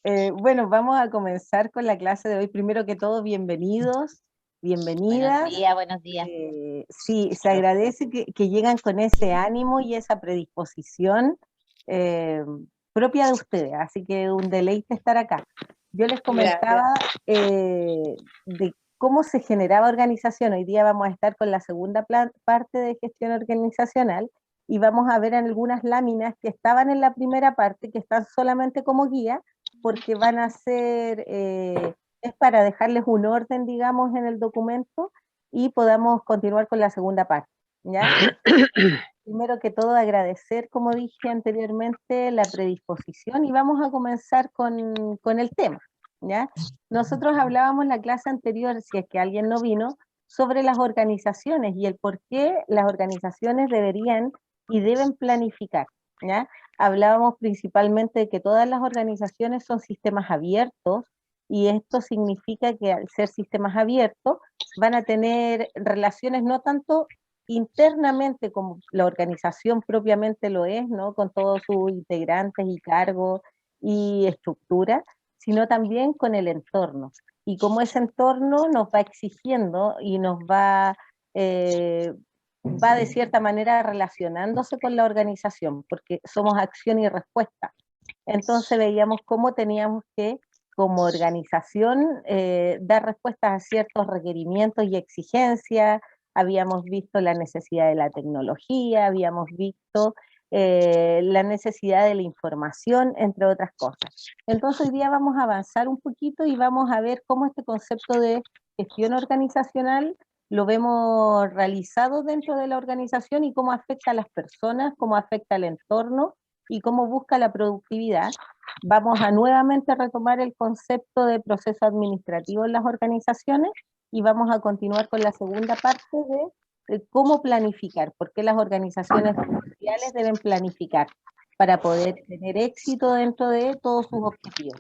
Bueno, vamos a comenzar con la clase de hoy. Primero que todo, bienvenidos, Buenos bienvenidas. días, buenos días. Sí, se agradece que llegan con ese ánimo y esa predisposición eh, propia de ustedes, así que un deleite estar acá. Yo les comentaba de cómo se generaba organización. Hoy día vamos a estar con la segunda parte de gestión organizacional y vamos a ver en algunas láminas que estaban en la primera parte, que están solamente como guía, porque van a ser, es para dejarles un orden, digamos, en el documento y podamos continuar con la segunda parte, ¿ya? Primero que todo, agradecer, como dije anteriormente, la predisposición y vamos a comenzar con el tema, ¿ya? Nosotros hablábamos en la clase anterior, si es que alguien no vino, sobre las organizaciones y el por qué las organizaciones deberían y deben planificar, ¿ya? Hablábamos principalmente de que todas las organizaciones son sistemas abiertos y esto significa que al ser sistemas abiertos van a tener relaciones no tanto internamente como la organización propiamente lo es, ¿no? Con todos sus integrantes y cargos y estructura, sino también con el entorno. Y como ese entorno nos va exigiendo y nos va de cierta manera relacionándose con la organización, porque somos acción y respuesta. Entonces veíamos cómo teníamos que, como organización, dar respuestas a ciertos requerimientos y exigencias. Habíamos visto la necesidad de la tecnología, habíamos visto la necesidad de la información, entre otras cosas. Entonces hoy día vamos a avanzar un poquito y vamos a ver cómo este concepto de gestión organizacional lo vemos realizado dentro de la organización y cómo afecta a las personas, cómo afecta al entorno y cómo busca la productividad. Vamos a nuevamente retomar el concepto de proceso administrativo en las organizaciones y vamos a continuar con la segunda parte de cómo planificar, por qué las organizaciones sociales deben planificar para poder tener éxito dentro de todos sus objetivos.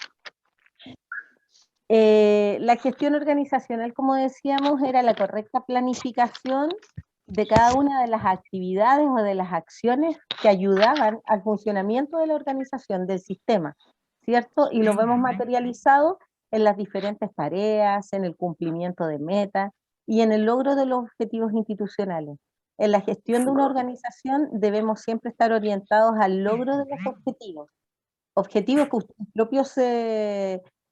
La gestión organizacional, como decíamos, era la correcta planificación de cada una de las actividades o de las acciones que ayudaban al funcionamiento de la organización, del sistema, ¿cierto? Y lo vemos materializado en las diferentes tareas, en el cumplimiento de metas y en el logro de los objetivos institucionales. En la gestión de una organización debemos siempre estar orientados al logro de los objetivos que ustedes propios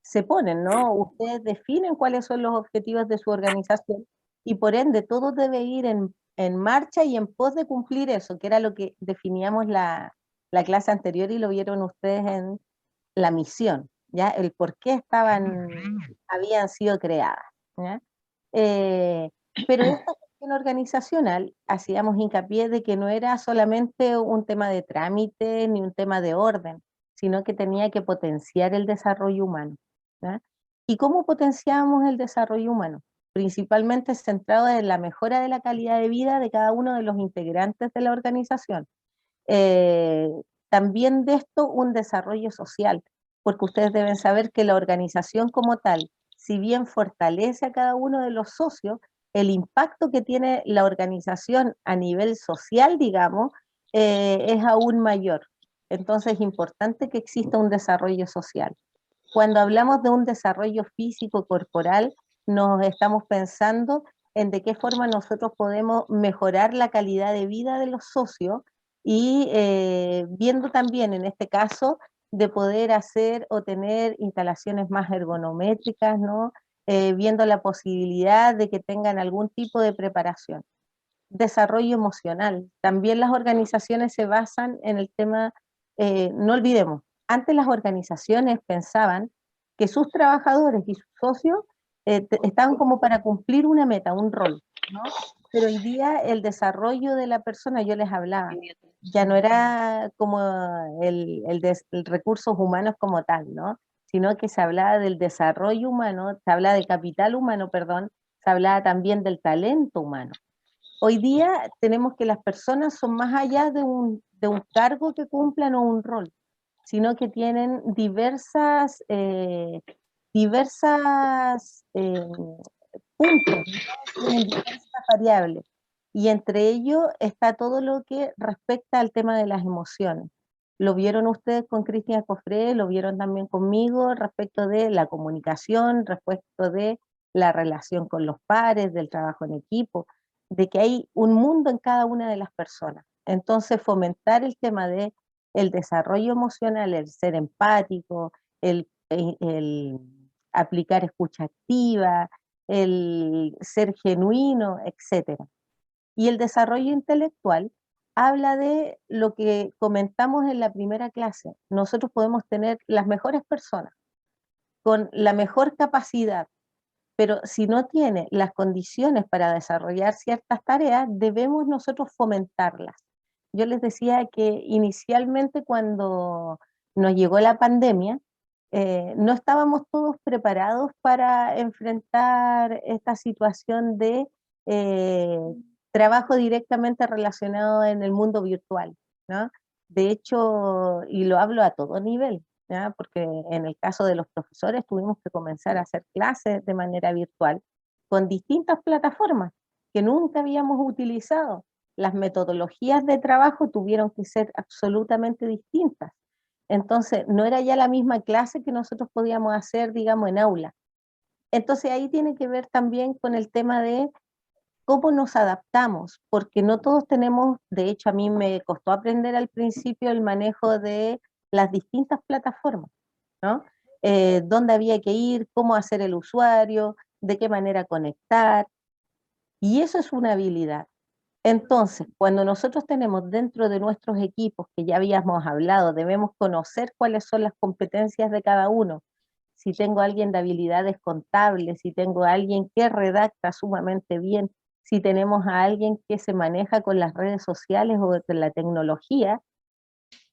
se ponen, ¿no? Ustedes definen cuáles son los objetivos de su organización y por ende todo debe ir en marcha y en pos de cumplir eso, que era lo que definíamos la clase anterior y lo vieron ustedes en la misión, ¿ya? El por qué habían sido creadas, ¿ya? Eh, pero esta gestión organizacional hacíamos hincapié de que no era solamente un tema de trámite ni un tema de orden, sino que tenía que potenciar el desarrollo humano, ¿ya? ¿Y cómo potenciamos el desarrollo humano? Principalmente centrado en la mejora de la calidad de vida de cada uno de los integrantes de la organización. Eh, También de esto un desarrollo social, porque ustedes deben saber que la organización como tal, si bien fortalece a cada uno de los socios, el impacto que tiene la organización a nivel social, digamos, es aún mayor. Entonces es importante que exista un desarrollo social. Cuando hablamos de un desarrollo físico corporal, nos estamos pensando en de qué forma nosotros podemos mejorar la calidad de vida de los socios y viendo también en este caso de poder hacer o tener instalaciones más ergonométricas, ¿no? Viendo la posibilidad de que tengan algún tipo de preparación. Desarrollo emocional. También las organizaciones se basan en el tema, no olvidemos, antes las organizaciones pensaban que sus trabajadores y sus socios estaban como para cumplir una meta, un rol, ¿no? Pero hoy día el desarrollo de la persona, yo les hablaba, ya no era como el recursos humanos como tal, ¿no? Sino que se hablaba del desarrollo humano, se hablaba de capital humano, perdón, se hablaba también del talento humano. Hoy día tenemos que las personas son más allá de un cargo que cumplan o un rol, sino que tienen diversas puntos, ¿no? Tienen diversas variables. Y entre ellos está todo lo que respecta al tema de las emociones. lo vieron ustedes con Cristian Cofré, lo vieron también conmigo respecto de la comunicación, respecto de la relación con los pares, del trabajo en equipo, de que hay un mundo en cada una de las personas. Entonces, fomentar el tema de el desarrollo emocional, el ser empático, el aplicar escucha activa, el ser genuino, etcétera. Y el desarrollo intelectual habla de lo que comentamos en la primera clase. Nosotros podemos tener las mejores personas, con la mejor capacidad, pero si no tiene las condiciones para desarrollar ciertas tareas, debemos nosotros fomentarlas. Yo les decía que inicialmente cuando nos llegó la pandemia, no estábamos todos preparados para enfrentar esta situación de eh, trabajo directamente relacionado en el mundo virtual, ¿no? De hecho, y lo hablo a todo nivel, ¿ya? Porque en el caso de los profesores tuvimos que comenzar a hacer clases de manera virtual con distintas plataformas que nunca habíamos utilizado. Las metodologías de trabajo tuvieron que ser absolutamente distintas. Entonces, no era ya la misma clase que nosotros podíamos hacer, digamos, en aula. Entonces, ahí tiene que ver también con el tema de cómo nos adaptamos, porque no todos tenemos, de hecho a mí me costó aprender al principio el manejo de las distintas plataformas, ¿no? Dónde había que ir, cómo hacer el usuario, de qué manera conectar, y eso es una habilidad. Entonces, cuando nosotros tenemos dentro de nuestros equipos, que ya habíamos hablado, debemos conocer cuáles son las competencias de cada uno. Si tengo a alguien de habilidades contables, si tengo a alguien que redacta sumamente bien, si tenemos a alguien que se maneja con las redes sociales o con la tecnología,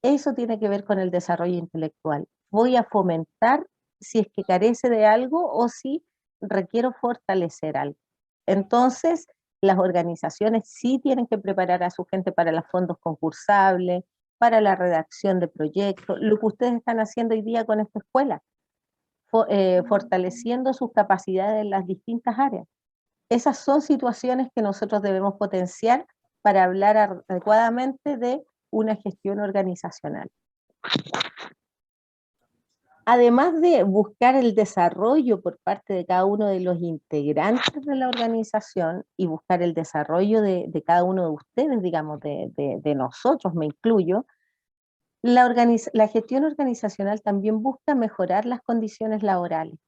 eso tiene que ver con el desarrollo intelectual. Voy a fomentar si es que carece de algo o si requiero fortalecer algo. Entonces, las organizaciones sí tienen que preparar a su gente para los fondos concursables, para la redacción de proyectos, lo que ustedes están haciendo hoy día con esta escuela, fortaleciendo sus capacidades en las distintas áreas. Esas son situaciones que nosotros debemos potenciar para hablar adecuadamente de una gestión organizacional. Además de buscar el desarrollo por parte de cada uno de los integrantes de la organización y buscar el desarrollo de cada uno de ustedes, digamos, de nosotros, me incluyo, la gestión organizacional también busca mejorar las condiciones laborales.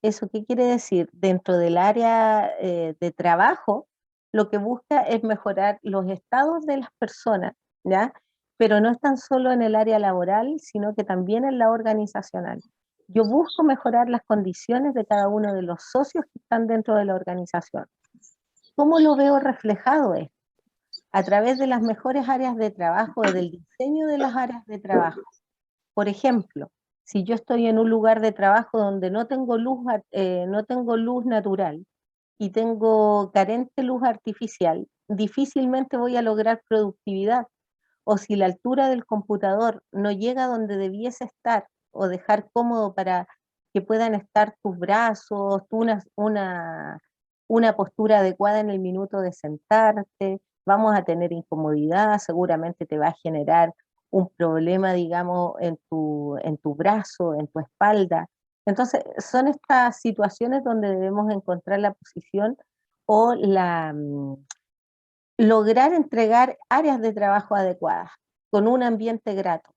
¿Eso qué quiere decir? Dentro del área de trabajo, lo que busca es mejorar los estados de las personas, ¿ya? Pero no es tan solo en el área laboral, sino que también en la organizacional. Yo busco mejorar las condiciones de cada uno de los socios que están dentro de la organización. ¿Cómo lo veo reflejado esto? A través de las mejores áreas de trabajo, del diseño de las áreas de trabajo. Por ejemplo, si yo estoy en un lugar de trabajo donde no tengo luz natural y tengo carente luz artificial, difícilmente voy a lograr productividad. O si la altura del computador no llega donde debiese estar o dejar cómodo para que puedan estar tus brazos, una postura adecuada en el minuto de sentarte, vamos a tener incomodidad, seguramente te va a generar un problema, digamos, en tu brazo, en tu espalda. Entonces, son estas situaciones donde debemos encontrar la posición o lograr entregar áreas de trabajo adecuadas, con un ambiente grato.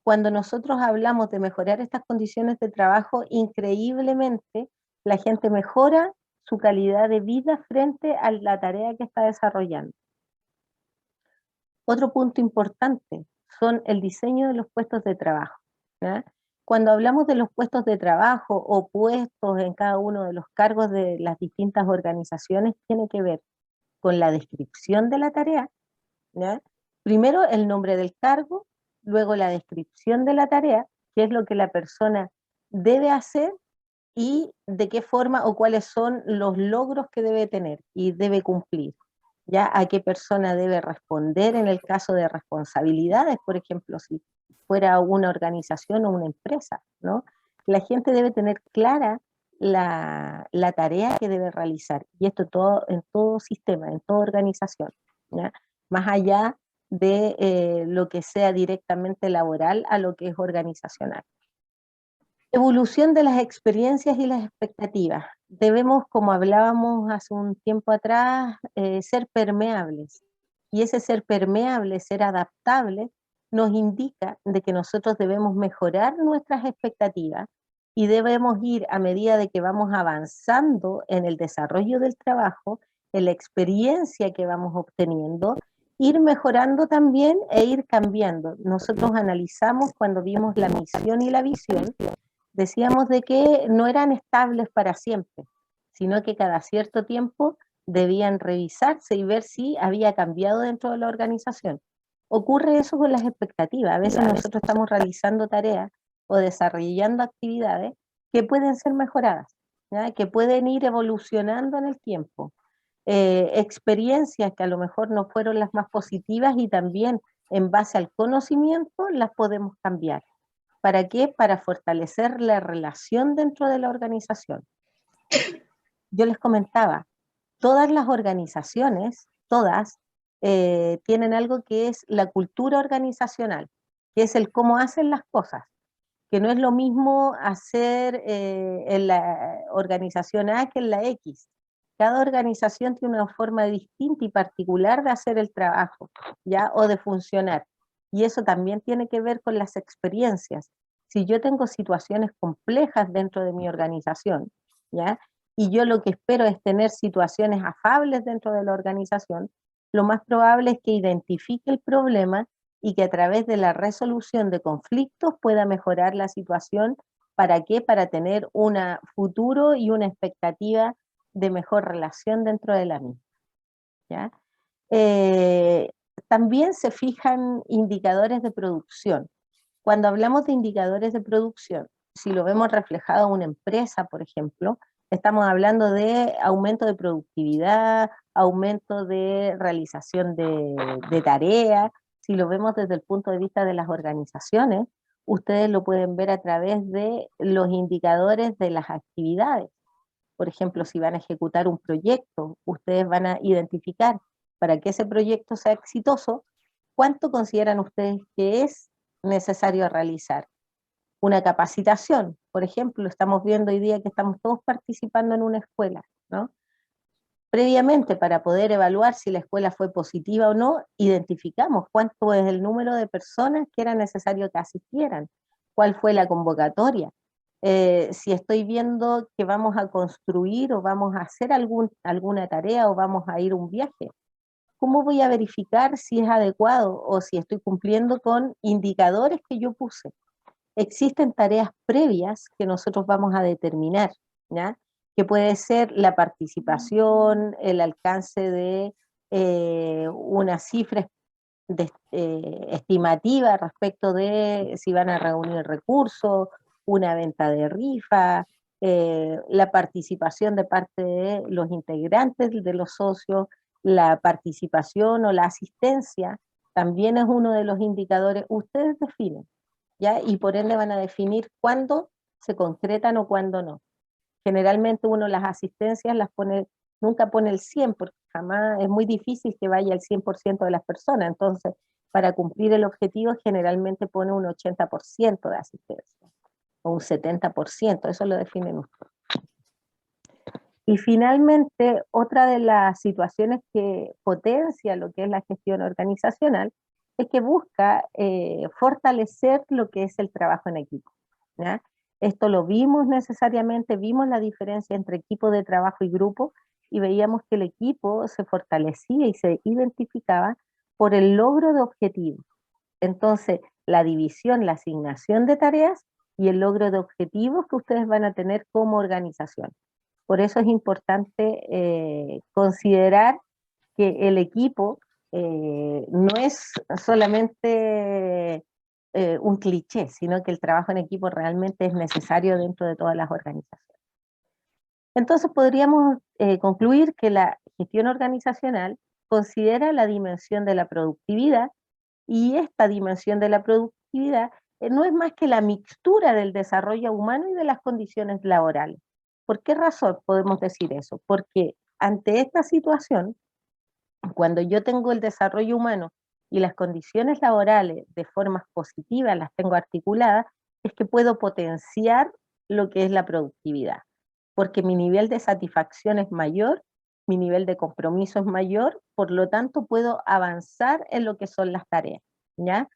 Cuando nosotros hablamos de mejorar estas condiciones de trabajo, increíblemente la gente mejora su calidad de vida frente a la tarea que está desarrollando. Otro punto importante son el diseño de los puestos de trabajo, ¿ya? Cuando hablamos de los puestos de trabajo o puestos en cada uno de los cargos de las distintas organizaciones, tiene que ver con la descripción de la tarea, ¿ya? Primero el nombre del cargo, luego la descripción de la tarea, qué es lo que la persona debe hacer y de qué forma o cuáles son los logros que debe tener y debe cumplir. ¿Ya? A qué persona debe responder en el caso de responsabilidades, por ejemplo, si fuera una organización o una empresa, ¿no? La gente debe tener clara la tarea que debe realizar, y esto todo, en todo sistema, en toda organización, ¿ya? Más allá de lo que sea directamente laboral a lo que es organizacional. Evolución de las experiencias y las expectativas. Debemos, como hablábamos hace un tiempo atrás, ser permeables. Y ese ser permeable, ser adaptable, nos indica de que nosotros debemos mejorar nuestras expectativas y debemos ir a medida de que vamos avanzando en el desarrollo del trabajo, en la experiencia que vamos obteniendo, ir mejorando también e ir cambiando. Nosotros analizamos cuando vimos la misión y la visión, decíamos de que no eran estables para siempre, sino que cada cierto tiempo debían revisarse y ver si había cambiado dentro de la organización. Ocurre eso con las expectativas. A veces nosotros estamos realizando tareas o desarrollando actividades que pueden ser mejoradas, ¿ya? Que pueden ir evolucionando en el tiempo. Experiencias que a lo mejor no fueron las más positivas y también en base al conocimiento las podemos cambiar. ¿Para qué? Para fortalecer la relación dentro de la organización. Yo les comentaba, todas las organizaciones, todas, tienen algo que es la cultura organizacional, que es el cómo hacen las cosas, que no es lo mismo hacer en la organización A que en la X. Cada organización tiene una forma distinta y particular de hacer el trabajo, ¿ya? O de funcionar. Y eso también tiene que ver con las experiencias. Si yo tengo situaciones complejas dentro de mi organización, ¿ya? Y yo lo que espero es tener situaciones afables dentro de la organización, lo más probable es que identifique el problema y que a través de la resolución de conflictos pueda mejorar la situación. ¿Para qué? Para tener un futuro y una expectativa de mejor relación dentro de la misma, ¿ya? También se fijan indicadores de producción. Cuando hablamos de indicadores de producción, si lo vemos reflejado en una empresa, por ejemplo, estamos hablando de aumento de productividad, aumento de realización de tareas. Si lo vemos desde el punto de vista de las organizaciones, ustedes lo pueden ver a través de los indicadores de las actividades. Por ejemplo, si van a ejecutar un proyecto, ustedes van a identificar para que ese proyecto sea exitoso, ¿cuánto consideran ustedes que es necesario realizar? Una capacitación, por ejemplo, estamos viendo hoy día que estamos todos participando en una escuela, ¿no? Previamente, para poder evaluar si la escuela fue positiva o no, identificamos cuánto es el número de personas que era necesario que asistieran, cuál fue la convocatoria. Si estoy viendo que vamos a construir o vamos a hacer alguna tarea o vamos a ir a un viaje, ¿cómo voy a verificar si es adecuado o si estoy cumpliendo con indicadores que yo puse? Existen tareas previas que nosotros vamos a determinar, ¿ya? Que puede ser la participación, el alcance de una cifra estimativa respecto de si van a reunir recursos, una venta de rifa, la participación de parte de los integrantes, de los socios, la participación o la asistencia, también es uno de los indicadores. Ustedes definen, ¿ya? Y por ende van a definir cuándo se concretan o cuándo no. Generalmente uno las asistencias las pone, nunca pone el 100, porque jamás es muy difícil que vaya el 100% de las personas. Entonces, para cumplir el objetivo, generalmente pone un 80% de asistencia o un 70%, eso lo definen ustedes. Y finalmente, otra de las situaciones que potencia lo que es la gestión organizacional es que busca fortalecer lo que es el trabajo en equipo, ¿ya? Esto lo vimos necesariamente, vimos la diferencia entre equipo de trabajo y grupo y veíamos que el equipo se fortalecía y se identificaba por el logro de objetivos. Entonces, la división, la asignación de tareas y el logro de objetivos que ustedes van a tener como organización. Por eso es importante considerar que el equipo no es solamente un cliché, sino que el trabajo en equipo realmente es necesario dentro de todas las organizaciones. Entonces podríamos concluir que la gestión organizacional considera la dimensión de la productividad y esta dimensión de la productividad no es más que la mixtura del desarrollo humano y de las condiciones laborales. ¿Por qué razón podemos decir eso? Porque ante esta situación, cuando yo tengo el desarrollo humano y las condiciones laborales de formas positivas las tengo articuladas, es que puedo potenciar lo que es la productividad, porque mi nivel de satisfacción es mayor, mi nivel de compromiso es mayor, por lo tanto puedo avanzar en lo que son las tareas, ¿ya?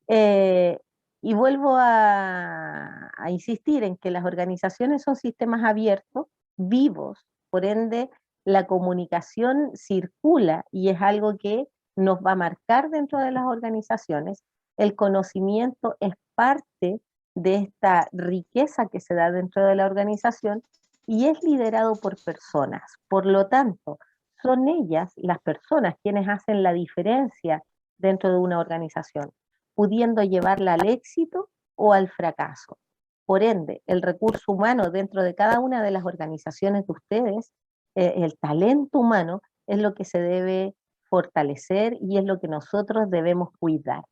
Eh, y vuelvo a insistir en que las organizaciones son sistemas abiertos, vivos, por ende la comunicación circula y es algo que nos va a marcar dentro de las organizaciones. El conocimiento es parte de esta riqueza que se da dentro de la organización y es liderado por personas. Por lo tanto, son ellas, las personas, quienes hacen la diferencia dentro de una organización, pudiendo llevarla al éxito o al fracaso. Por ende, el recurso humano dentro de cada una de las organizaciones de ustedes, el talento humano, es lo que se debe fortalecer y es lo que nosotros debemos cuidar.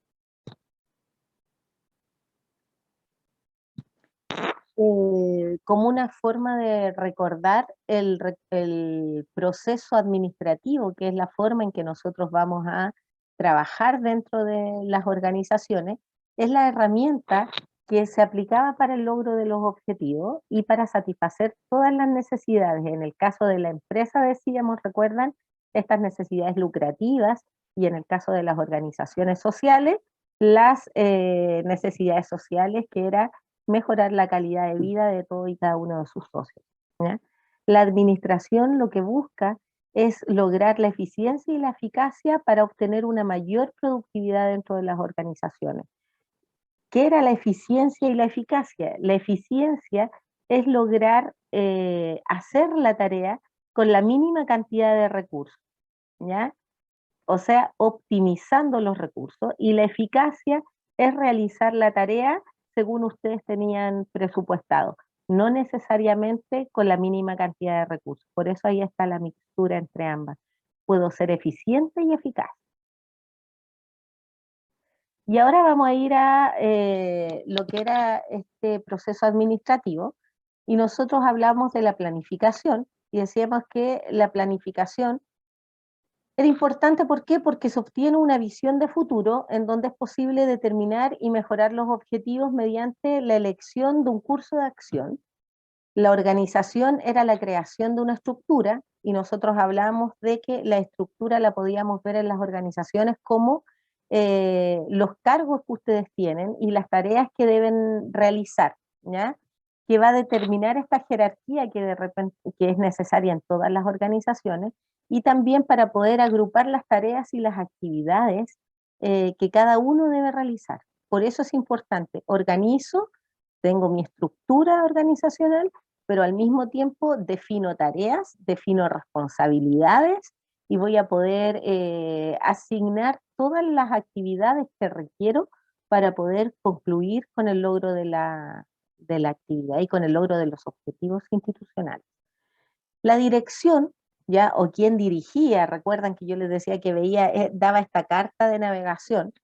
Como una forma de recordar el proceso administrativo, que es la forma en que nosotros vamos a trabajar dentro de las organizaciones, es la herramienta que se aplicaba para el logro de los objetivos y para satisfacer todas las necesidades. En el caso de la empresa, decíamos, recuerdan, estas necesidades lucrativas, y en el caso de las organizaciones sociales, las necesidades sociales, que era mejorar la calidad de vida de todo y cada uno de sus socios, ¿ya? La administración lo que busca es lograr la eficiencia y la eficacia para obtener una mayor productividad dentro de las organizaciones. ¿Qué era la eficiencia y la eficacia? La eficiencia es lograr hacer la tarea con la mínima cantidad de recursos, ¿ya? O sea, optimizando los recursos, y la eficacia es realizar la tarea según ustedes tenían presupuestado, no necesariamente con la mínima cantidad de recursos. Por eso ahí está la mixtura entre ambas. Puedo ser eficiente y eficaz. Y ahora vamos a ir a lo que era este proceso administrativo, y nosotros hablamos de la planificación y decíamos que la planificación era importante. ¿Por qué? Porque se obtiene una visión de futuro en donde es posible determinar y mejorar los objetivos mediante la elección de un curso de acción. La organización era la creación de una estructura, y nosotros hablamos de que la estructura la podíamos ver en las organizaciones como los cargos que ustedes tienen y las tareas que deben realizar, ¿ya? Que va a determinar esta jerarquía que de repente que es necesaria en todas las organizaciones, y también para poder agrupar las tareas y las actividades que cada uno debe realizar. Por eso es importante, organizo, tengo mi estructura organizacional, pero al mismo tiempo defino tareas, defino responsabilidades, y voy a poder asignar todas las actividades que requiero para poder concluir con el logro de la actividad y con el logro de los objetivos institucionales. La dirección, ya, o quien dirigía, recuerdan que yo les decía que veía, daba esta carta de navegación,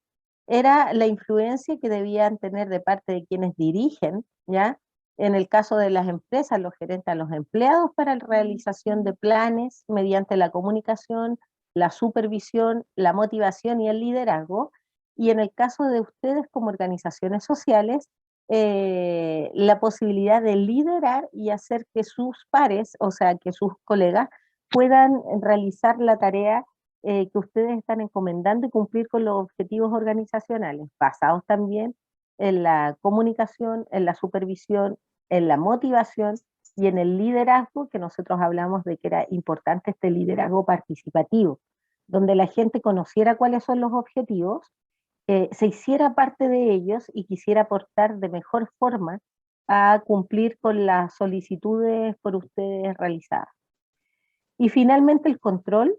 era la influencia que debían tener de parte de quienes dirigen, ¿ya? En el caso de las empresas, los gerentes a los empleados para la realización de planes mediante la comunicación, la supervisión, la motivación y el liderazgo. Y en el caso de ustedes como organizaciones sociales, la posibilidad de liderar y hacer que sus pares, o sea, que sus colegas, puedan realizar la tarea que ustedes están encomendando y cumplir con los objetivos organizacionales, basados también en la comunicación, en la supervisión, en la motivación y en el liderazgo, que nosotros hablamos de que era importante este liderazgo participativo, donde la gente conociera cuáles son los objetivos, se hiciera parte de ellos y quisiera aportar de mejor forma a cumplir con las solicitudes por ustedes realizadas. Y finalmente el control,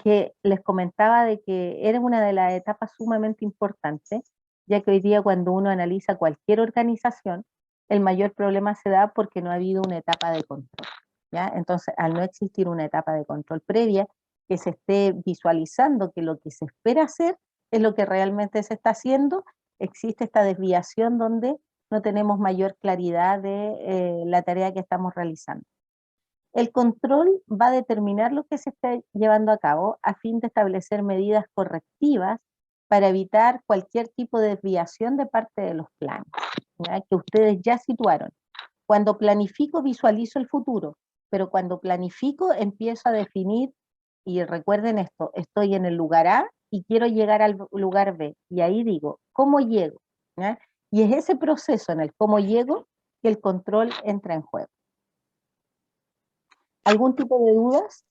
que les comentaba de que era una de las etapas sumamente importantes, ya que hoy día cuando uno analiza cualquier organización, el mayor problema se da porque no ha habido una etapa de control, ¿ya? Entonces, al no existir una etapa de control previa, que se esté visualizando que lo que se espera hacer es lo que realmente se está haciendo, existe esta desviación donde no tenemos mayor claridad de la tarea que estamos realizando. El control va a determinar lo que se está llevando a cabo a fin de establecer medidas correctivas para evitar cualquier tipo de desviación de parte de los planes, ¿ya? Que ustedes ya situaron. Cuando planifico visualizo el futuro, pero cuando planifico empiezo a definir, y recuerden esto, estoy en el lugar A y quiero llegar al lugar B, y ahí digo, ¿cómo llego? ¿Ya? Y es ese proceso en el cómo llego que el control entra en juego. ¿Algún tipo de dudas?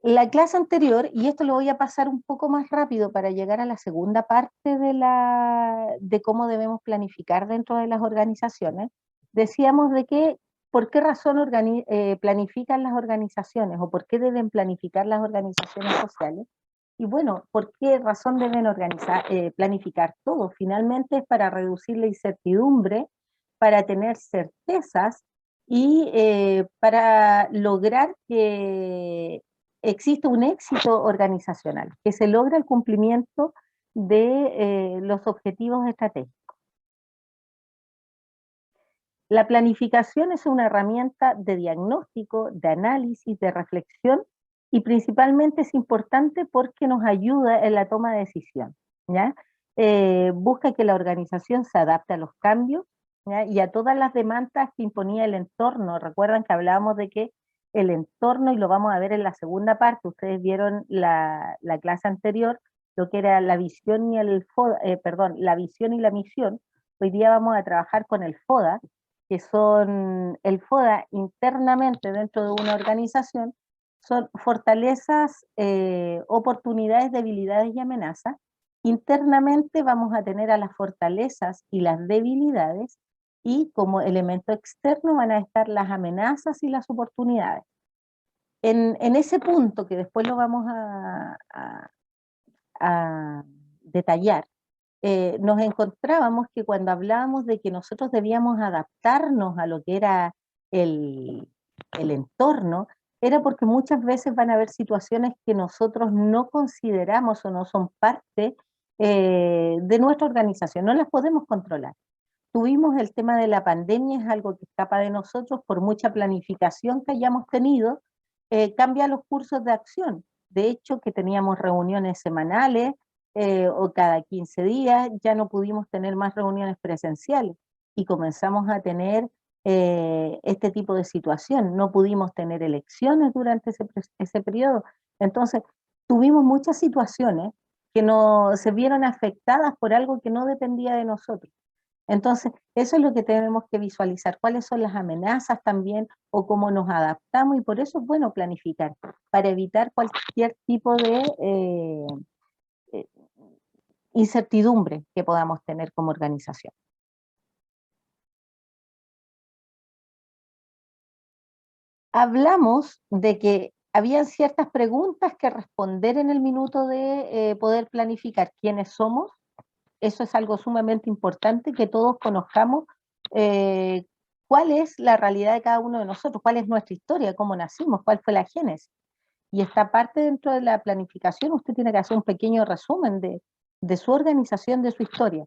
La clase anterior, y esto lo voy a pasar un poco más rápido para llegar a la segunda parte de cómo debemos planificar dentro de las organizaciones, decíamos de que por qué razón planifican las organizaciones o por qué deben planificar las organizaciones sociales. Y bueno, ¿por qué razón deben planificar todo? Finalmente es para reducir la incertidumbre, para tener certezas y para lograr que existe un éxito organizacional, que se logra el cumplimiento de los objetivos estratégicos. La planificación es una herramienta de diagnóstico, de análisis, de reflexión y principalmente es importante porque nos ayuda en la toma de decisión, ¿ya? Busca que la organización se adapte a los cambios, ¿ya? Y a todas las demandas que imponía el entorno. Recuerdan que hablábamos de que el entorno, y lo vamos a ver en la segunda parte, ustedes vieron la clase anterior, lo que era la visión y la visión y la misión. Hoy día vamos a trabajar con el FODA, que son el FODA internamente dentro de una organización, son fortalezas, oportunidades, debilidades y amenazas. Internamente vamos a tener a las fortalezas y las debilidades, y como elemento externo van a estar las amenazas y las oportunidades. En ese punto, que después lo vamos a detallar, nos encontrábamos que cuando hablábamos de que nosotros debíamos adaptarnos a lo que era el entorno, era porque muchas veces van a haber situaciones que nosotros no consideramos o no son parte de nuestra organización, no las podemos controlar. Tuvimos el tema de la pandemia, es algo que escapa de nosotros, por mucha planificación que hayamos tenido, cambia los cursos de acción. De hecho, que teníamos reuniones semanales o cada 15 días, ya no pudimos tener más reuniones presenciales y comenzamos a tener este tipo de situación. No pudimos tener elecciones durante ese periodo. Entonces, tuvimos muchas situaciones que se vieron afectadas por algo que no dependía de nosotros. Entonces, eso es lo que tenemos que visualizar, cuáles son las amenazas también o cómo nos adaptamos, y por eso es bueno planificar, para evitar cualquier tipo de eh, incertidumbre que podamos tener como organización. Hablamos de que habían ciertas preguntas que responder en el minuto de poder planificar quiénes somos. Eso es algo sumamente importante, que todos conozcamos eh, cuál es la realidad de cada uno de nosotros, cuál es nuestra historia, cómo nacimos, cuál fue la génesis. Y esta parte dentro de la planificación, usted tiene que hacer un pequeño resumen de su organización, de su historia.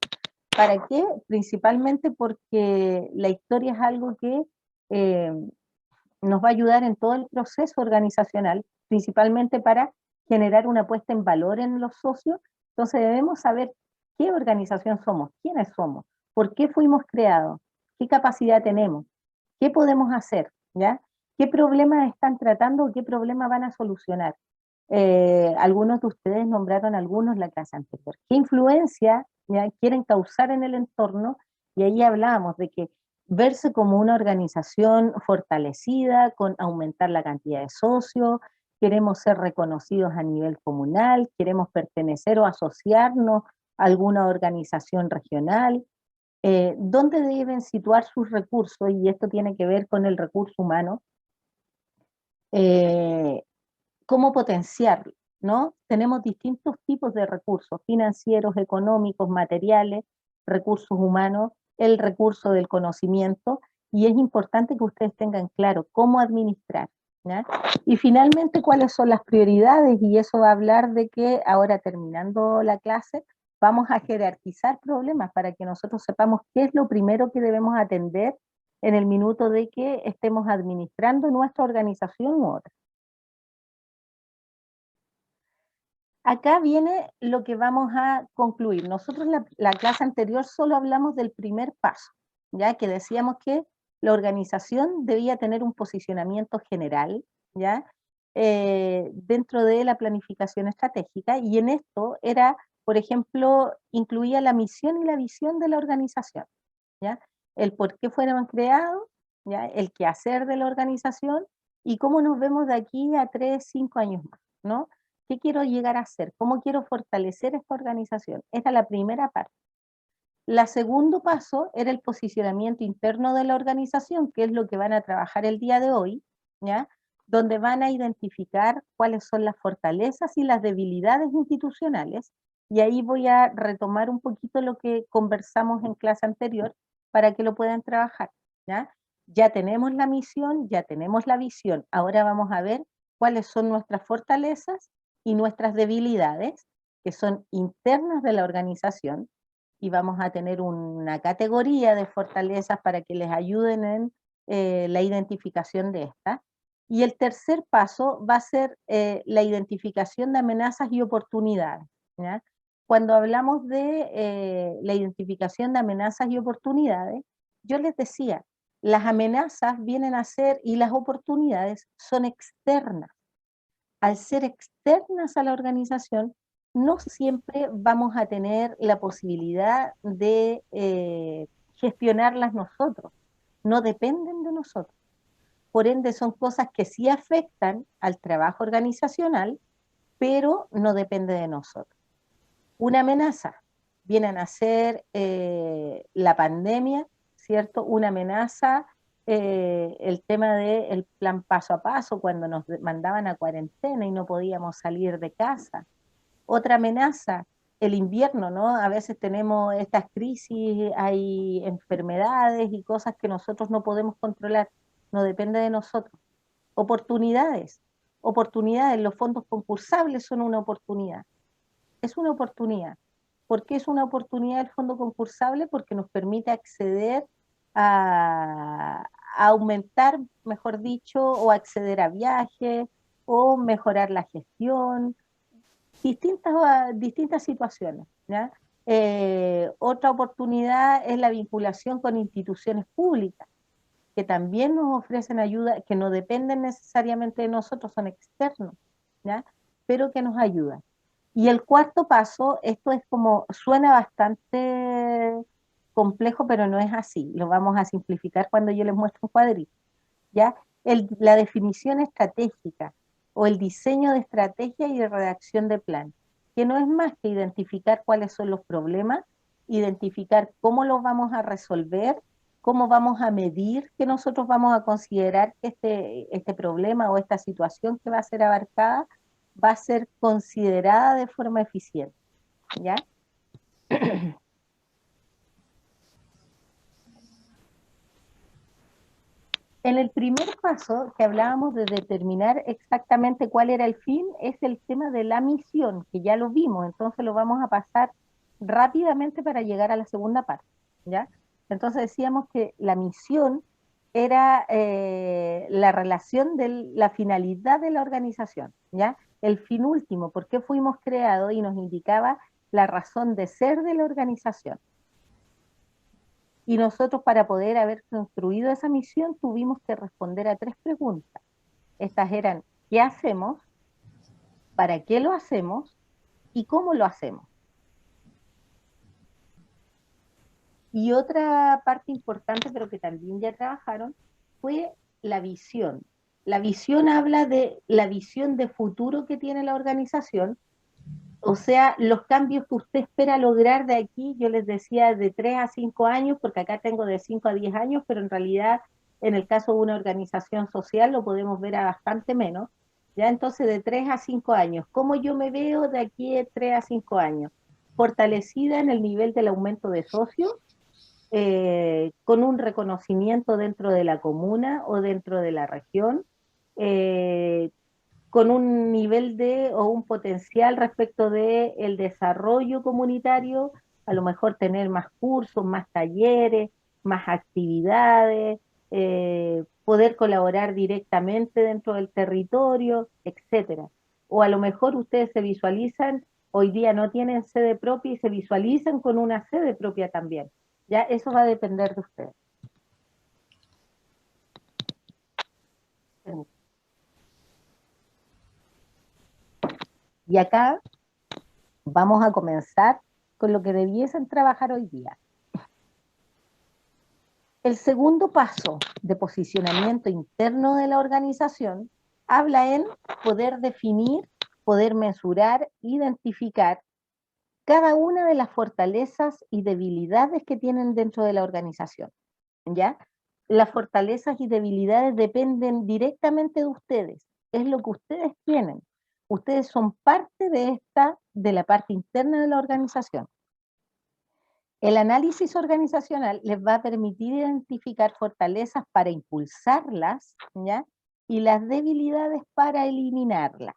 ¿Para qué? Principalmente porque la historia es algo que eh, nos va a ayudar en todo el proceso organizacional, principalmente para generar una puesta en valor en los socios. Entonces debemos saber qué organización somos, quiénes somos, por qué fuimos creados, qué capacidad tenemos, qué podemos hacer, ¿ya? ¿Qué problemas están tratando, qué problemas van a solucionar? Algunos de ustedes nombraron algunos la clase anterior. ¿Qué influencia, ya, quieren causar en el entorno? Y ahí hablábamos de que verse como una organización fortalecida, con aumentar la cantidad de socios, queremos ser reconocidos a nivel comunal, queremos pertenecer o asociarnos a alguna organización regional, dónde deben situar sus recursos, y esto tiene que ver con el recurso humano, eh, cómo potenciarlo, ¿no? Tenemos distintos tipos de recursos, financieros, económicos, materiales, recursos humanos, el recurso del conocimiento, y es importante que ustedes tengan claro cómo administrar, ¿ya? Y finalmente, cuáles son las prioridades, y eso va a hablar de que ahora, terminando la clase, vamos a jerarquizar problemas para que nosotros sepamos qué es lo primero que debemos atender en el minuto de que estemos administrando nuestra organización u otra. Acá viene lo que vamos a concluir. Nosotros la clase anterior solo hablamos del primer paso, ya que decíamos que la organización debía tener un posicionamiento general, ¿ya? Dentro de la planificación estratégica, y en esto era, por ejemplo, incluía la misión y la visión de la organización, ¿ya? El por qué fueron creados, ¿ya? El qué hacer de la organización y cómo nos vemos de aquí a 3, 5 años más, ¿no? ¿Qué quiero llegar a hacer? ¿Cómo quiero fortalecer esta organización? Esta es la primera parte. El segundo paso era el posicionamiento interno de la organización, que es lo que van a trabajar el día de hoy, ¿ya? Donde van a identificar cuáles son las fortalezas y las debilidades institucionales, y ahí voy a retomar un poquito lo que conversamos en clase anterior para que lo puedan trabajar, ¿ya? Ya tenemos la misión, ya tenemos la visión, ahora vamos a ver cuáles son nuestras fortalezas y nuestras debilidades, que son internas de la organización, y vamos a tener una categoría de fortalezas para que les ayuden en la identificación de estas. Y el tercer paso va a ser la identificación de amenazas y oportunidades, ¿ya? Cuando hablamos de la identificación de amenazas y oportunidades, yo les decía, las amenazas vienen a ser y las oportunidades son externas. Al ser externas a la organización, no siempre vamos a tener la posibilidad de gestionarlas nosotros, no dependen de nosotros. Por ende, son cosas que sí afectan al trabajo organizacional, pero no depende de nosotros. Una amenaza, vienen a ser la pandemia, ¿cierto? Una amenaza, el tema del plan paso a paso, cuando nos mandaban a cuarentena y no podíamos salir de casa. Otra amenaza, el invierno, ¿no? A veces tenemos estas crisis, hay enfermedades y cosas que nosotros no podemos controlar, no depende de nosotros. Oportunidades, oportunidades, los fondos concursables son una oportunidad. Es una oportunidad. ¿Por qué es una oportunidad el fondo concursable? Porque nos permite acceder a aumentar, mejor dicho, o acceder a viajes, o mejorar la gestión, distintas situaciones, ¿ya? Otra oportunidad es la vinculación con instituciones públicas, que también nos ofrecen ayuda, que no dependen necesariamente de nosotros, son externos, ¿ya? Pero que nos ayudan. Y el cuarto paso, esto es como, suena bastante complejo, pero no es así. Lo vamos a simplificar cuando yo les muestro un cuadrito, ¿ya? La definición estratégica o el diseño de estrategia y de redacción de plan, que no es más que identificar cuáles son los problemas, identificar cómo los vamos a resolver, cómo vamos a medir que nosotros vamos a considerar que este problema o esta situación que va a ser abarcada va a ser considerada de forma eficiente, ¿ya? En el primer paso, que hablábamos de determinar exactamente cuál era el fin, es el tema de la misión, que ya lo vimos, entonces lo vamos a pasar rápidamente para llegar a la segunda parte, ¿ya? Entonces decíamos que la misión era la relación de la finalidad de la organización, ¿ya? El fin último, por qué fuimos creados, y nos indicaba la razón de ser de la organización. Y nosotros, para poder haber construido esa misión, tuvimos que responder a 3 preguntas. Estas eran: ¿qué hacemos? ¿Para qué lo hacemos? ¿Y cómo lo hacemos? Y otra parte importante, pero que también ya trabajaron, fue la visión. La visión habla de la visión de futuro que tiene la organización, o sea, los cambios que usted espera lograr de aquí. Yo les decía de 3 a 5 años, porque acá tengo de 5 a 10 años, pero en realidad en el caso de una organización social lo podemos ver a bastante menos, ¿ya? Entonces de 3 a 5 años, ¿cómo yo me veo de aquí de 3 a 5 años? Fortalecida en el nivel del aumento de socios, con un reconocimiento dentro de la comuna o dentro de la región, eh, con un nivel de o un potencial respecto de el desarrollo comunitario, a lo mejor tener más cursos, más talleres, más actividades, poder colaborar directamente dentro del territorio, etcétera. O a lo mejor ustedes se visualizan, hoy día no tienen sede propia y se visualizan con una sede propia también. Ya eso va a depender de ustedes. Y acá vamos a comenzar con lo que debiesen trabajar hoy día. El segundo paso de posicionamiento interno de la organización habla en poder definir, poder mesurar, identificar cada una de las fortalezas y debilidades que tienen dentro de la organización. ¿Ya? Las fortalezas y debilidades dependen directamente de ustedes, es lo que ustedes tienen. Ustedes son parte de la parte interna de la organización. El análisis organizacional les va a permitir identificar fortalezas para impulsarlas, ¿ya? Y las debilidades para eliminarlas.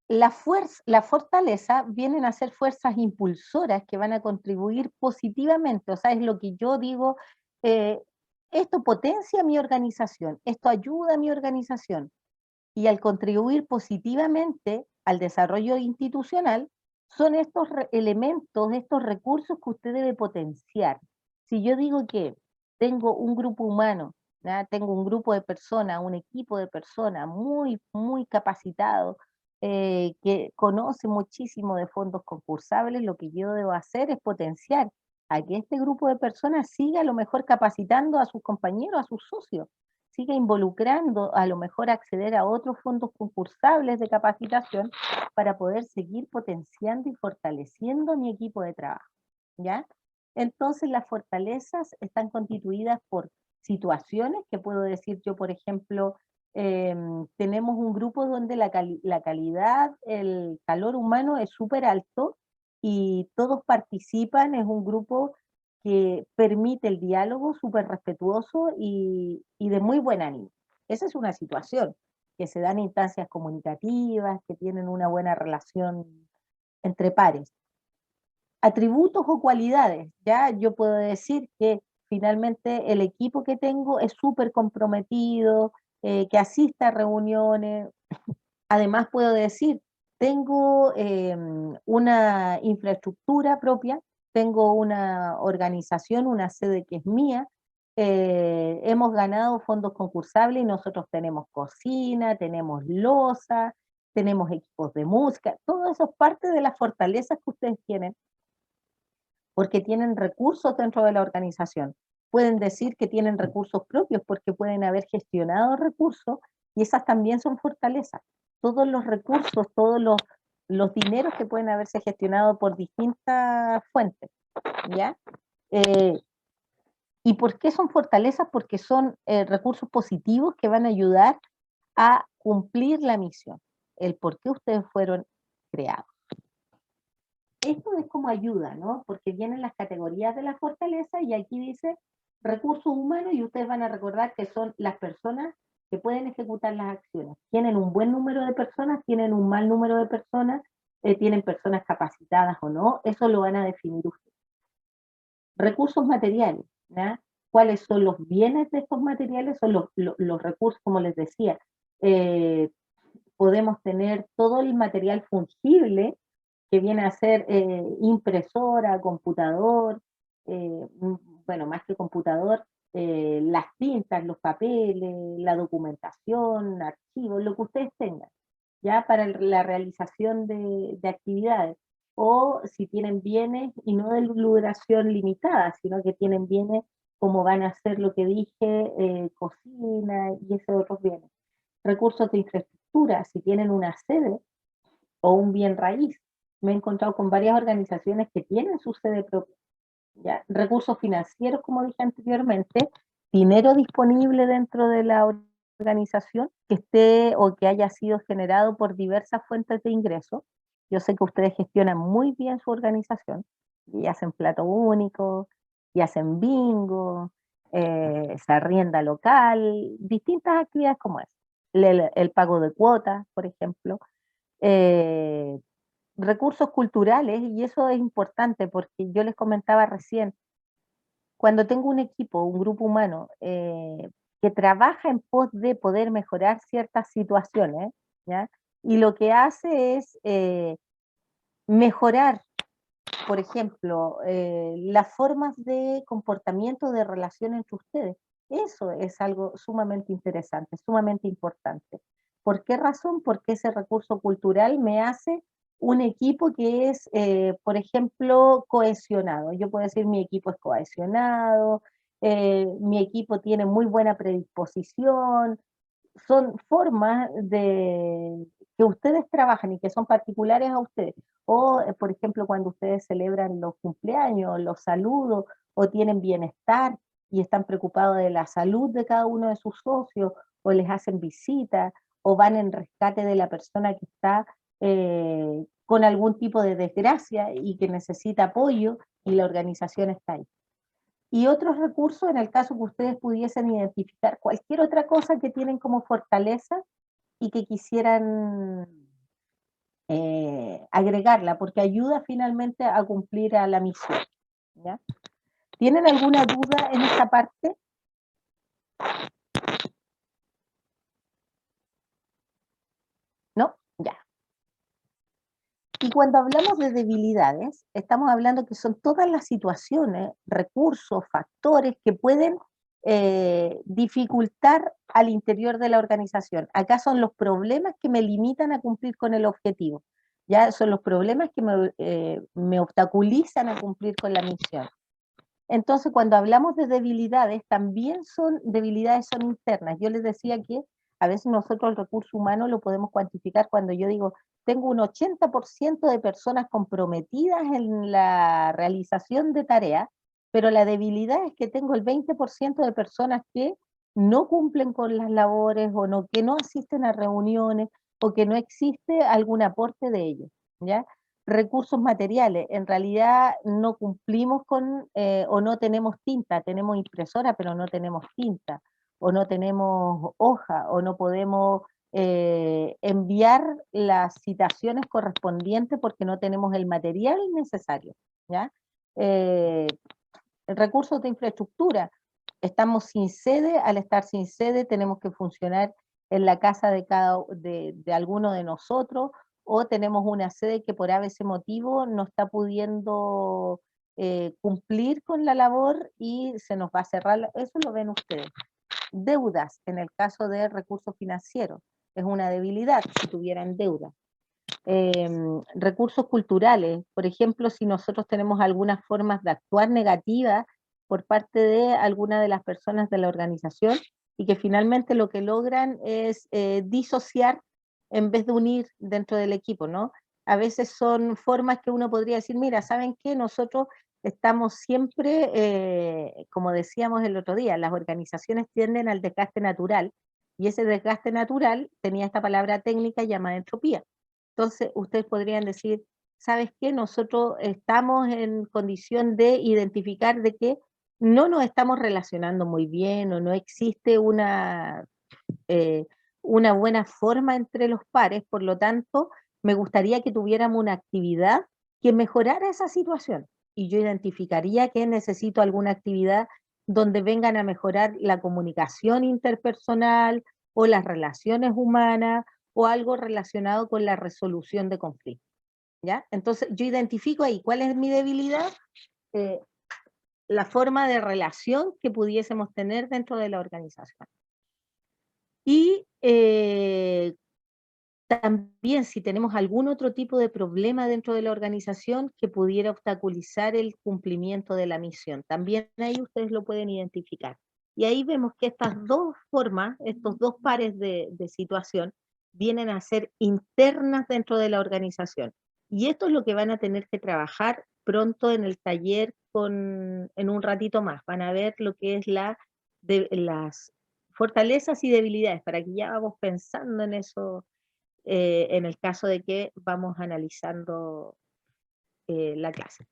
La fortaleza vienen a ser fuerzas impulsoras que van a contribuir positivamente, o sea, es lo que yo digo, esto potencia mi organización, esto ayuda a mi organización, y al contribuir positivamente al desarrollo institucional, son estos elementos, estos recursos que usted debe potenciar. Si yo digo que tengo un grupo humano, ¿ya? Tengo un grupo de personas, un equipo de personas muy, muy capacitado, que conoce muchísimo de fondos concursables, lo que yo debo hacer es potenciar a que este grupo de personas siga a lo mejor capacitando a sus compañeros, a sus socios, siga involucrando a lo mejor acceder a otros fondos concursables de capacitación para poder seguir potenciando y fortaleciendo mi equipo de trabajo, ¿ya? Entonces las fortalezas están constituidas por situaciones que puedo decir yo, por ejemplo, tenemos un grupo donde la calidad, el calor humano es súper alto y todos participan, es un grupo que permite el diálogo súper respetuoso y de muy buen ánimo. Esa es una situación, que se dan instancias comunicativas, que tienen una buena relación entre pares. Atributos o cualidades, ya yo puedo decir que finalmente el equipo que tengo es súper comprometido, que asiste a reuniones. Además puedo decir, tengo una infraestructura propia, tengo una organización, una sede que es mía, hemos ganado fondos concursables y nosotros tenemos cocina, tenemos loza, tenemos equipos de música, todo eso es parte de las fortalezas que ustedes tienen, porque tienen recursos dentro de la organización. Pueden decir que tienen recursos propios porque pueden haber gestionado recursos y esas también son fortalezas. Todos los recursos, todos los dineros que pueden haberse gestionado por distintas fuentes, ¿ya? ¿Y por qué son fortalezas? Porque son recursos positivos que van a ayudar a cumplir la misión, el por qué ustedes fueron creados. Esto es como ayuda, ¿no? Porque vienen las categorías de la fortaleza y aquí dice recursos humanos y ustedes van a recordar que son las personas que pueden ejecutar las acciones. Tienen un buen número de personas, tienen un mal número de personas, tienen personas capacitadas o no, eso lo van a definir ustedes. Recursos materiales, ¿ya? ¿Cuáles son los bienes de estos materiales? Son los recursos, como les decía. Podemos tener todo el material fungible que viene a ser impresora, computador, bueno, más que computador, las tintas, los papeles, la documentación, archivos, lo que ustedes tengan, ya para la realización de actividades. O si tienen bienes, y no de duración limitada, sino que tienen bienes como van a ser lo que dije, cocina y esos otros bienes. Recursos de infraestructura, si tienen una sede o un bien raíz. Me he encontrado con varias organizaciones que tienen su sede propia. ¿Ya? Recursos financieros, como dije anteriormente, dinero disponible dentro de la organización que esté o que haya sido generado por diversas fuentes de ingreso. Yo sé que ustedes gestionan muy bien su organización y hacen plato único, y hacen bingo, se arrienda local, distintas actividades como esa. El pago de cuotas, por ejemplo. Eh, Recursos culturales, y eso es importante porque yo les comentaba recién, cuando tengo un equipo, un grupo humano, que trabaja en pos de poder mejorar ciertas situaciones, ¿ya? Y lo que hace es mejorar, por ejemplo, las formas de comportamiento, de relación entre ustedes. Eso es algo sumamente interesante, sumamente importante. ¿Por qué razón? Porque ese recurso cultural me hace un equipo que es, por ejemplo, cohesionado. Yo puedo decir mi equipo es cohesionado, mi equipo tiene muy buena predisposición, son formas de que ustedes trabajan y que son particulares a ustedes. O, por ejemplo, cuando ustedes celebran los cumpleaños, los saludos, o tienen bienestar y están preocupados de la salud de cada uno de sus socios, o les hacen visitas, o van en rescate de la persona que está con algún tipo de desgracia y que necesita apoyo, y la organización está ahí. Y otros recursos, en el caso que ustedes pudiesen identificar cualquier otra cosa que tienen como fortaleza y que quisieran agregarla, porque ayuda finalmente a cumplir a la misión, ¿ya? ¿Tienen alguna duda en esta parte? ¿No? Ya. Y cuando hablamos de debilidades, estamos hablando que son todas las situaciones, recursos, factores que pueden dificultar al interior de la organización. Acá son los problemas que me limitan a cumplir con el objetivo. Ya son los problemas que me obstaculizan a cumplir con la misión. Entonces, cuando hablamos de debilidades, también son debilidades son internas. Yo les decía que a veces nosotros el recurso humano lo podemos cuantificar cuando yo digo, tengo un 80% de personas comprometidas en la realización de tareas, pero la debilidad es que tengo el 20% de personas que no cumplen con las labores o no, que no asisten a reuniones o que no existe algún aporte de ellos, ¿ya? Recursos materiales, en realidad no cumplimos con, o no tenemos tinta, tenemos impresora, pero no tenemos tinta, o no tenemos hoja, o no podemos enviar las citaciones correspondientes porque no tenemos el material necesario, ¿ya? Eh, Recursos de infraestructura, estamos sin sede, al estar sin sede tenemos que funcionar en la casa de alguno de nosotros, o tenemos una sede que por ese motivo no está pudiendo cumplir con la labor y se nos va a cerrar, eso lo ven ustedes. Deudas, en el caso de recursos financieros, es una debilidad si tuvieran deuda. Recursos culturales, por ejemplo, si nosotros tenemos algunas formas de actuar negativas por parte de alguna de las personas de la organización y que finalmente lo que logran es disociar en vez de unir dentro del equipo, ¿no? A veces son formas que uno podría decir, mira, ¿saben qué? Nosotros estamos siempre, como decíamos el otro día, las organizaciones tienden al desgaste natural y ese desgaste natural tenía esta palabra técnica llamada entropía. Entonces, ustedes podrían decir, ¿sabes qué? Nosotros estamos en condición de identificar de que no nos estamos relacionando muy bien o no existe eh, una buena forma entre los pares, por lo tanto, me gustaría que tuviéramos una actividad que mejorara esa situación. Y yo identificaría que necesito alguna actividad donde vengan a mejorar la comunicación interpersonal o las relaciones humanas o algo relacionado con la resolución de conflictos, ¿ya? Entonces, yo identifico ahí cuál es mi debilidad, eh, la forma de relación que pudiésemos tener dentro de la organización. Y también si tenemos algún otro tipo de problema dentro de la organización que pudiera obstaculizar el cumplimiento de la misión, también ahí ustedes lo pueden identificar. Y ahí vemos que estas dos formas, estos dos pares de situación, vienen a ser internas dentro de la organización. Y esto es lo que van a tener que trabajar pronto en el taller en un ratito más. Van a ver lo que es las fortalezas y debilidades, para que ya vamos pensando en eso en el caso de que vamos analizando la clase.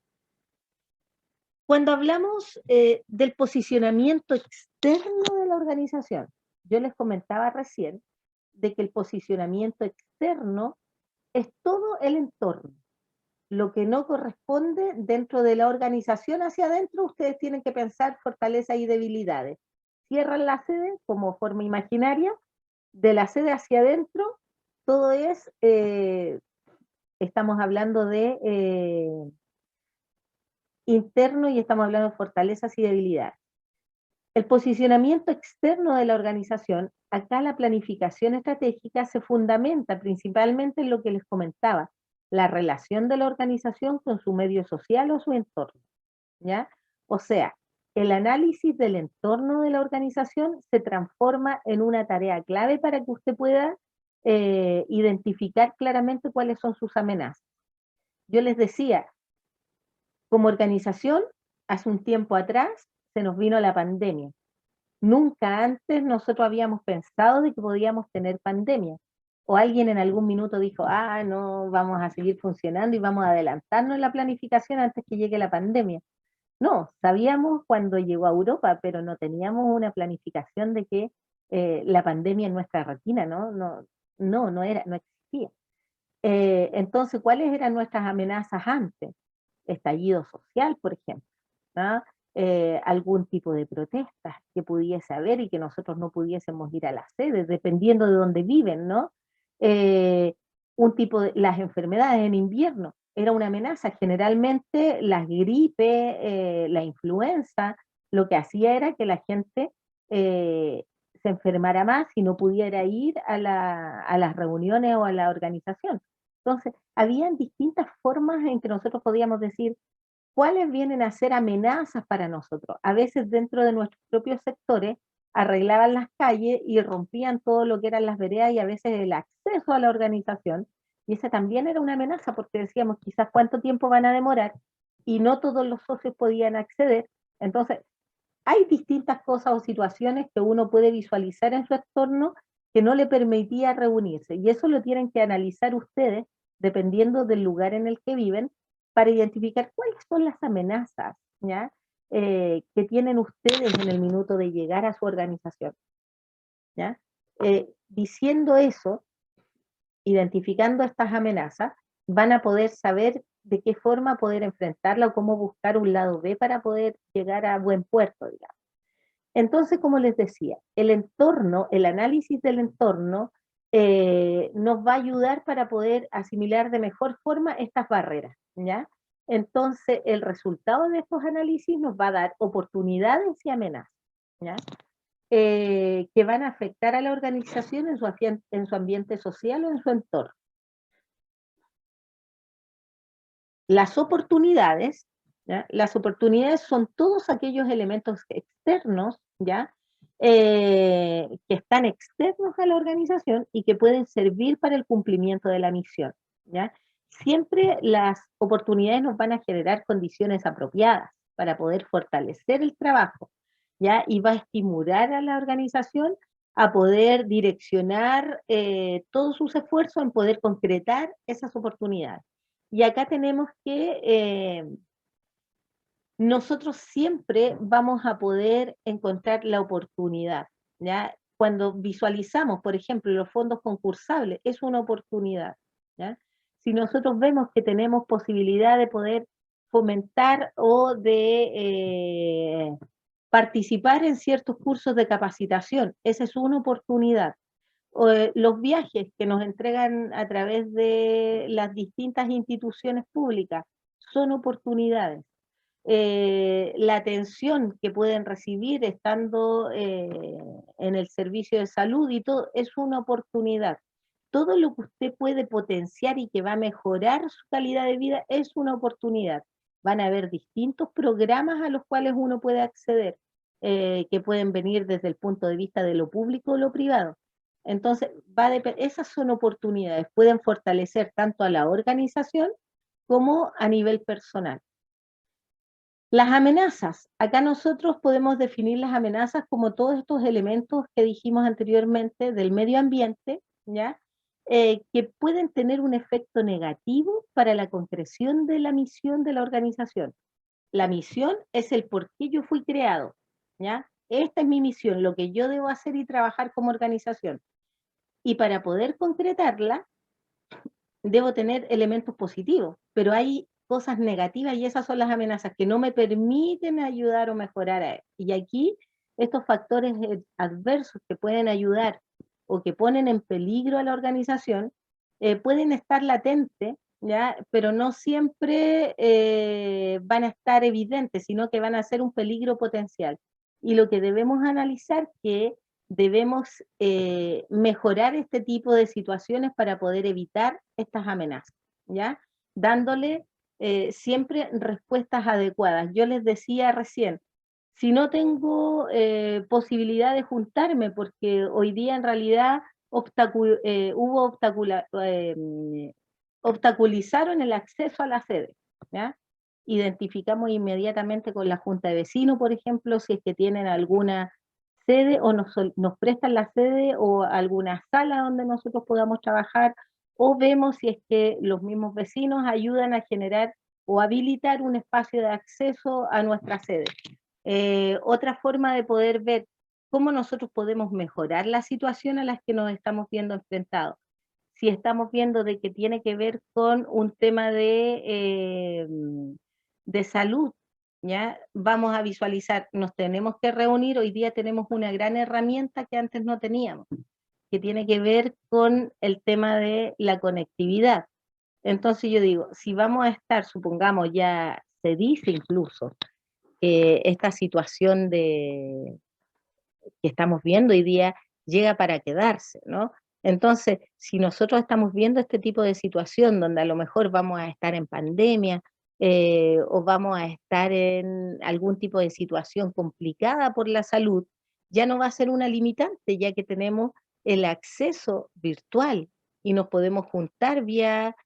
Cuando hablamos del posicionamiento externo de la organización, yo les comentaba recién de que el posicionamiento externo es todo el entorno. lo que no corresponde dentro de la organización hacia adentro, ustedes tienen que pensar fortalezas y debilidades. Cierran la sede como forma imaginaria, de la sede hacia adentro, todo es, estamos hablando de interno y estamos hablando de fortalezas y debilidades. El posicionamiento externo de la organización, acá la planificación estratégica se fundamenta principalmente en lo que les comentaba, la relación de la organización con su medio social o su entorno, ¿ya? O sea, el análisis del entorno de la organización se transforma en una tarea clave para que usted pueda identificar claramente cuáles son sus amenazas. Yo les decía, como organización, hace un tiempo atrás se nos vino la pandemia. Nunca antes nosotros habíamos pensado de que podíamos tener pandemia. O alguien en algún minuto dijo, ah, no, vamos a seguir funcionando y vamos a adelantarnos en la planificación antes que llegue la pandemia. No, sabíamos cuando llegó a Europa, pero no teníamos una planificación de que la pandemia en nuestra retina, no era, no existía. Entonces, ¿cuáles eran nuestras amenazas antes? Estallido social, por ejemplo, ¿no? Algún tipo de protestas que pudiese haber y que nosotros no pudiésemos ir a las sedes, dependiendo de dónde viven, ¿no? Eh, un tipo de, las enfermedades en invierno, era una amenaza, generalmente las gripes, la influenza, lo que hacía era que la gente se enfermara más y no pudiera ir a las reuniones o a la organización. Entonces, habían distintas formas en que nosotros podíamos decir cuáles vienen a ser amenazas para nosotros. A veces dentro de nuestros propios sectores arreglaban las calles y rompían todo lo que eran las veredas y a veces el acceso a la organización. Y esa también era una amenaza porque decíamos quizás cuánto tiempo van a demorar y no todos los socios podían acceder. Entonces, hay distintas cosas o situaciones que uno puede visualizar en su entorno que no le permitía reunirse. Y eso lo tienen que analizar ustedes, dependiendo del lugar en el que viven, para identificar cuáles son las amenazas, ¿ya? Que tienen ustedes en el minuto de llegar a su organización, ¿ya? Diciendo eso, identificando estas amenazas, van a poder saber de qué forma poder enfrentarla o cómo buscar un lado B para poder llegar a buen puerto, digamos. Entonces, como les decía, el entorno, el análisis del entorno nos va a ayudar para poder asimilar de mejor forma estas barreras, ¿ya? Entonces, el resultado de estos análisis nos va a dar oportunidades y amenazas, ¿ya? Que van a afectar a la organización en su ambiente social o en su entorno. Las oportunidades, ¿ya? Las oportunidades son todos aquellos elementos externos, ¿ya? Que están externos a la organización y que pueden servir para el cumplimiento de la misión, ¿ya? Siempre las oportunidades nos van a generar condiciones apropiadas para poder fortalecer el trabajo, ¿ya? Y va a estimular a la organización a poder direccionar todos sus esfuerzos en poder concretar esas oportunidades. Y acá tenemos que nosotros siempre vamos a poder encontrar la oportunidad, ¿ya? Cuando visualizamos, por ejemplo, los fondos concursables, es una oportunidad, ¿ya? Si nosotros vemos que tenemos posibilidad de poder fomentar o de participar en ciertos cursos de capacitación, esa es una oportunidad. Los viajes que nos entregan a través de las distintas instituciones públicas son oportunidades. La atención que pueden recibir estando en el servicio de salud y todo es una oportunidad. Todo lo que usted puede potenciar y que va a mejorar su calidad de vida es una oportunidad. Van a haber distintos programas a los cuales uno puede acceder, que pueden venir desde el punto de vista de lo público o lo privado. Entonces, esas son oportunidades, pueden fortalecer tanto a la organización como a nivel personal. Las amenazas. Acá nosotros podemos definir las amenazas como todos estos elementos que dijimos anteriormente del medio ambiente, ¿ya? Que pueden tener un efecto negativo para la concreción de la misión de la organización. La misión es el por qué yo fui creado, ¿ya? Esta es mi misión, lo que yo debo hacer y trabajar como organización. Y para poder concretarla, debo tener elementos positivos, pero hay cosas negativas y esas son las amenazas que no me permiten ayudar o mejorar a él. Y aquí estos factores adversos que pueden ayudar o que ponen en peligro a la organización pueden estar latentes, ¿ya? Pero no siempre van a estar evidentes, sino que van a ser un peligro potencial. Y lo que debemos analizar que debemos mejorar este tipo de situaciones para poder evitar estas amenazas, ¿ya? Dándole siempre respuestas adecuadas. Yo les decía recién, si no tengo posibilidad de juntarme, porque hoy día en realidad obstaculizaron el acceso a la sede, ¿ya? Identificamos inmediatamente con la Junta de Vecinos, por ejemplo, si es que tienen alguna sede o nos prestan la sede o alguna sala donde nosotros podamos trabajar, o vemos si es que los mismos vecinos ayudan a generar o habilitar un espacio de acceso a nuestra sede. Otra forma de poder ver cómo nosotros podemos mejorar la situación a la que nos estamos viendo enfrentados. Si estamos viendo de que tiene que ver con un tema de salud, ¿ya? Vamos a visualizar, nos tenemos que reunir, hoy día tenemos una gran herramienta que antes no teníamos, que tiene que ver con el tema de la conectividad. Entonces yo digo, si vamos a estar, supongamos ya se dice incluso, esta situación que estamos viendo hoy día llega para quedarse, ¿no? Entonces, si nosotros estamos viendo este tipo de situación donde a lo mejor vamos a estar en pandemia o vamos a estar en algún tipo de situación complicada por la salud, ya no va a ser una limitante, ya que tenemos el acceso virtual y nos podemos juntar vía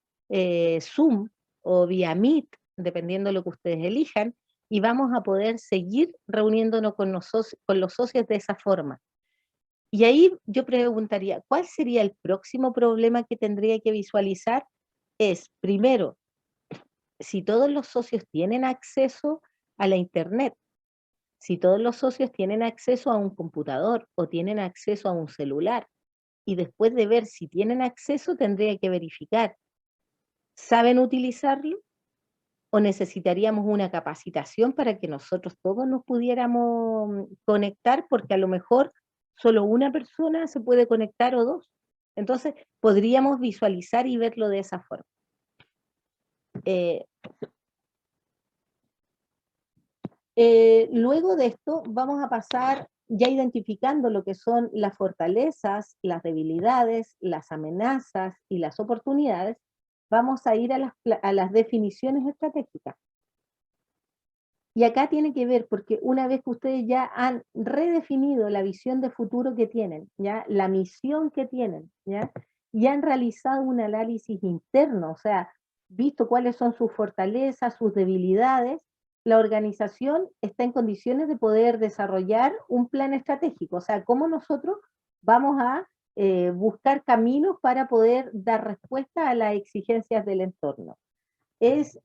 Zoom o vía Meet, dependiendo de lo que ustedes elijan, y vamos a poder seguir reuniéndonos con los socios de esa forma. Y ahí yo preguntaría, ¿cuál sería el próximo problema que tendría que visualizar? Es, primero, si todos los socios tienen acceso a la Internet, si todos los socios tienen acceso a un computador o tienen acceso a un celular, y después de ver si tienen acceso, tendría que verificar, ¿saben utilizarlo? ¿O necesitaríamos una capacitación para que nosotros todos nos pudiéramos conectar? Porque a lo mejor solo una persona se puede conectar o dos. Entonces, podríamos visualizar y verlo de esa forma. Luego de esto, vamos a pasar ya identificando lo que son las fortalezas, las debilidades, las amenazas y las oportunidades. Vamos a ir a las definiciones estratégicas. Y acá tiene que ver, porque una vez que ustedes ya han redefinido la visión de futuro que tienen, ¿ya? La misión que tienen, ¿ya? Y han realizado un análisis interno, o sea, visto cuáles son sus fortalezas, sus debilidades, la organización está en condiciones de poder desarrollar un plan estratégico, o sea, cómo nosotros vamos a buscar caminos para poder dar respuesta a las exigencias del entorno. Es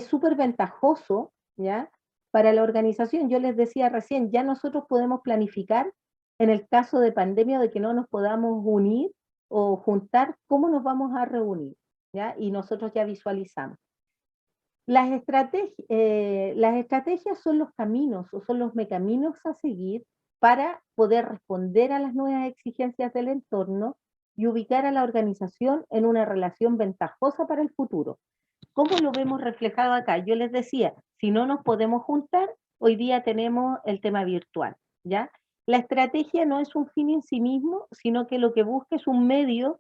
súper ventajoso, ¿ya? Para la organización. Yo les decía recién, ya nosotros podemos planificar en el caso de pandemia de que no nos podamos unir o juntar, cómo nos vamos a reunir, ¿ya? Y nosotros ya visualizamos. Las estrategias son los caminos o son los mecanismos a seguir para poder responder a las nuevas exigencias del entorno y ubicar a la organización en una relación ventajosa para el futuro. ¿Cómo lo vemos reflejado acá? Yo les decía, si no nos podemos juntar, hoy día tenemos el tema virtual, ¿ya? La estrategia no es un fin en sí mismo, sino que lo que busca es un medio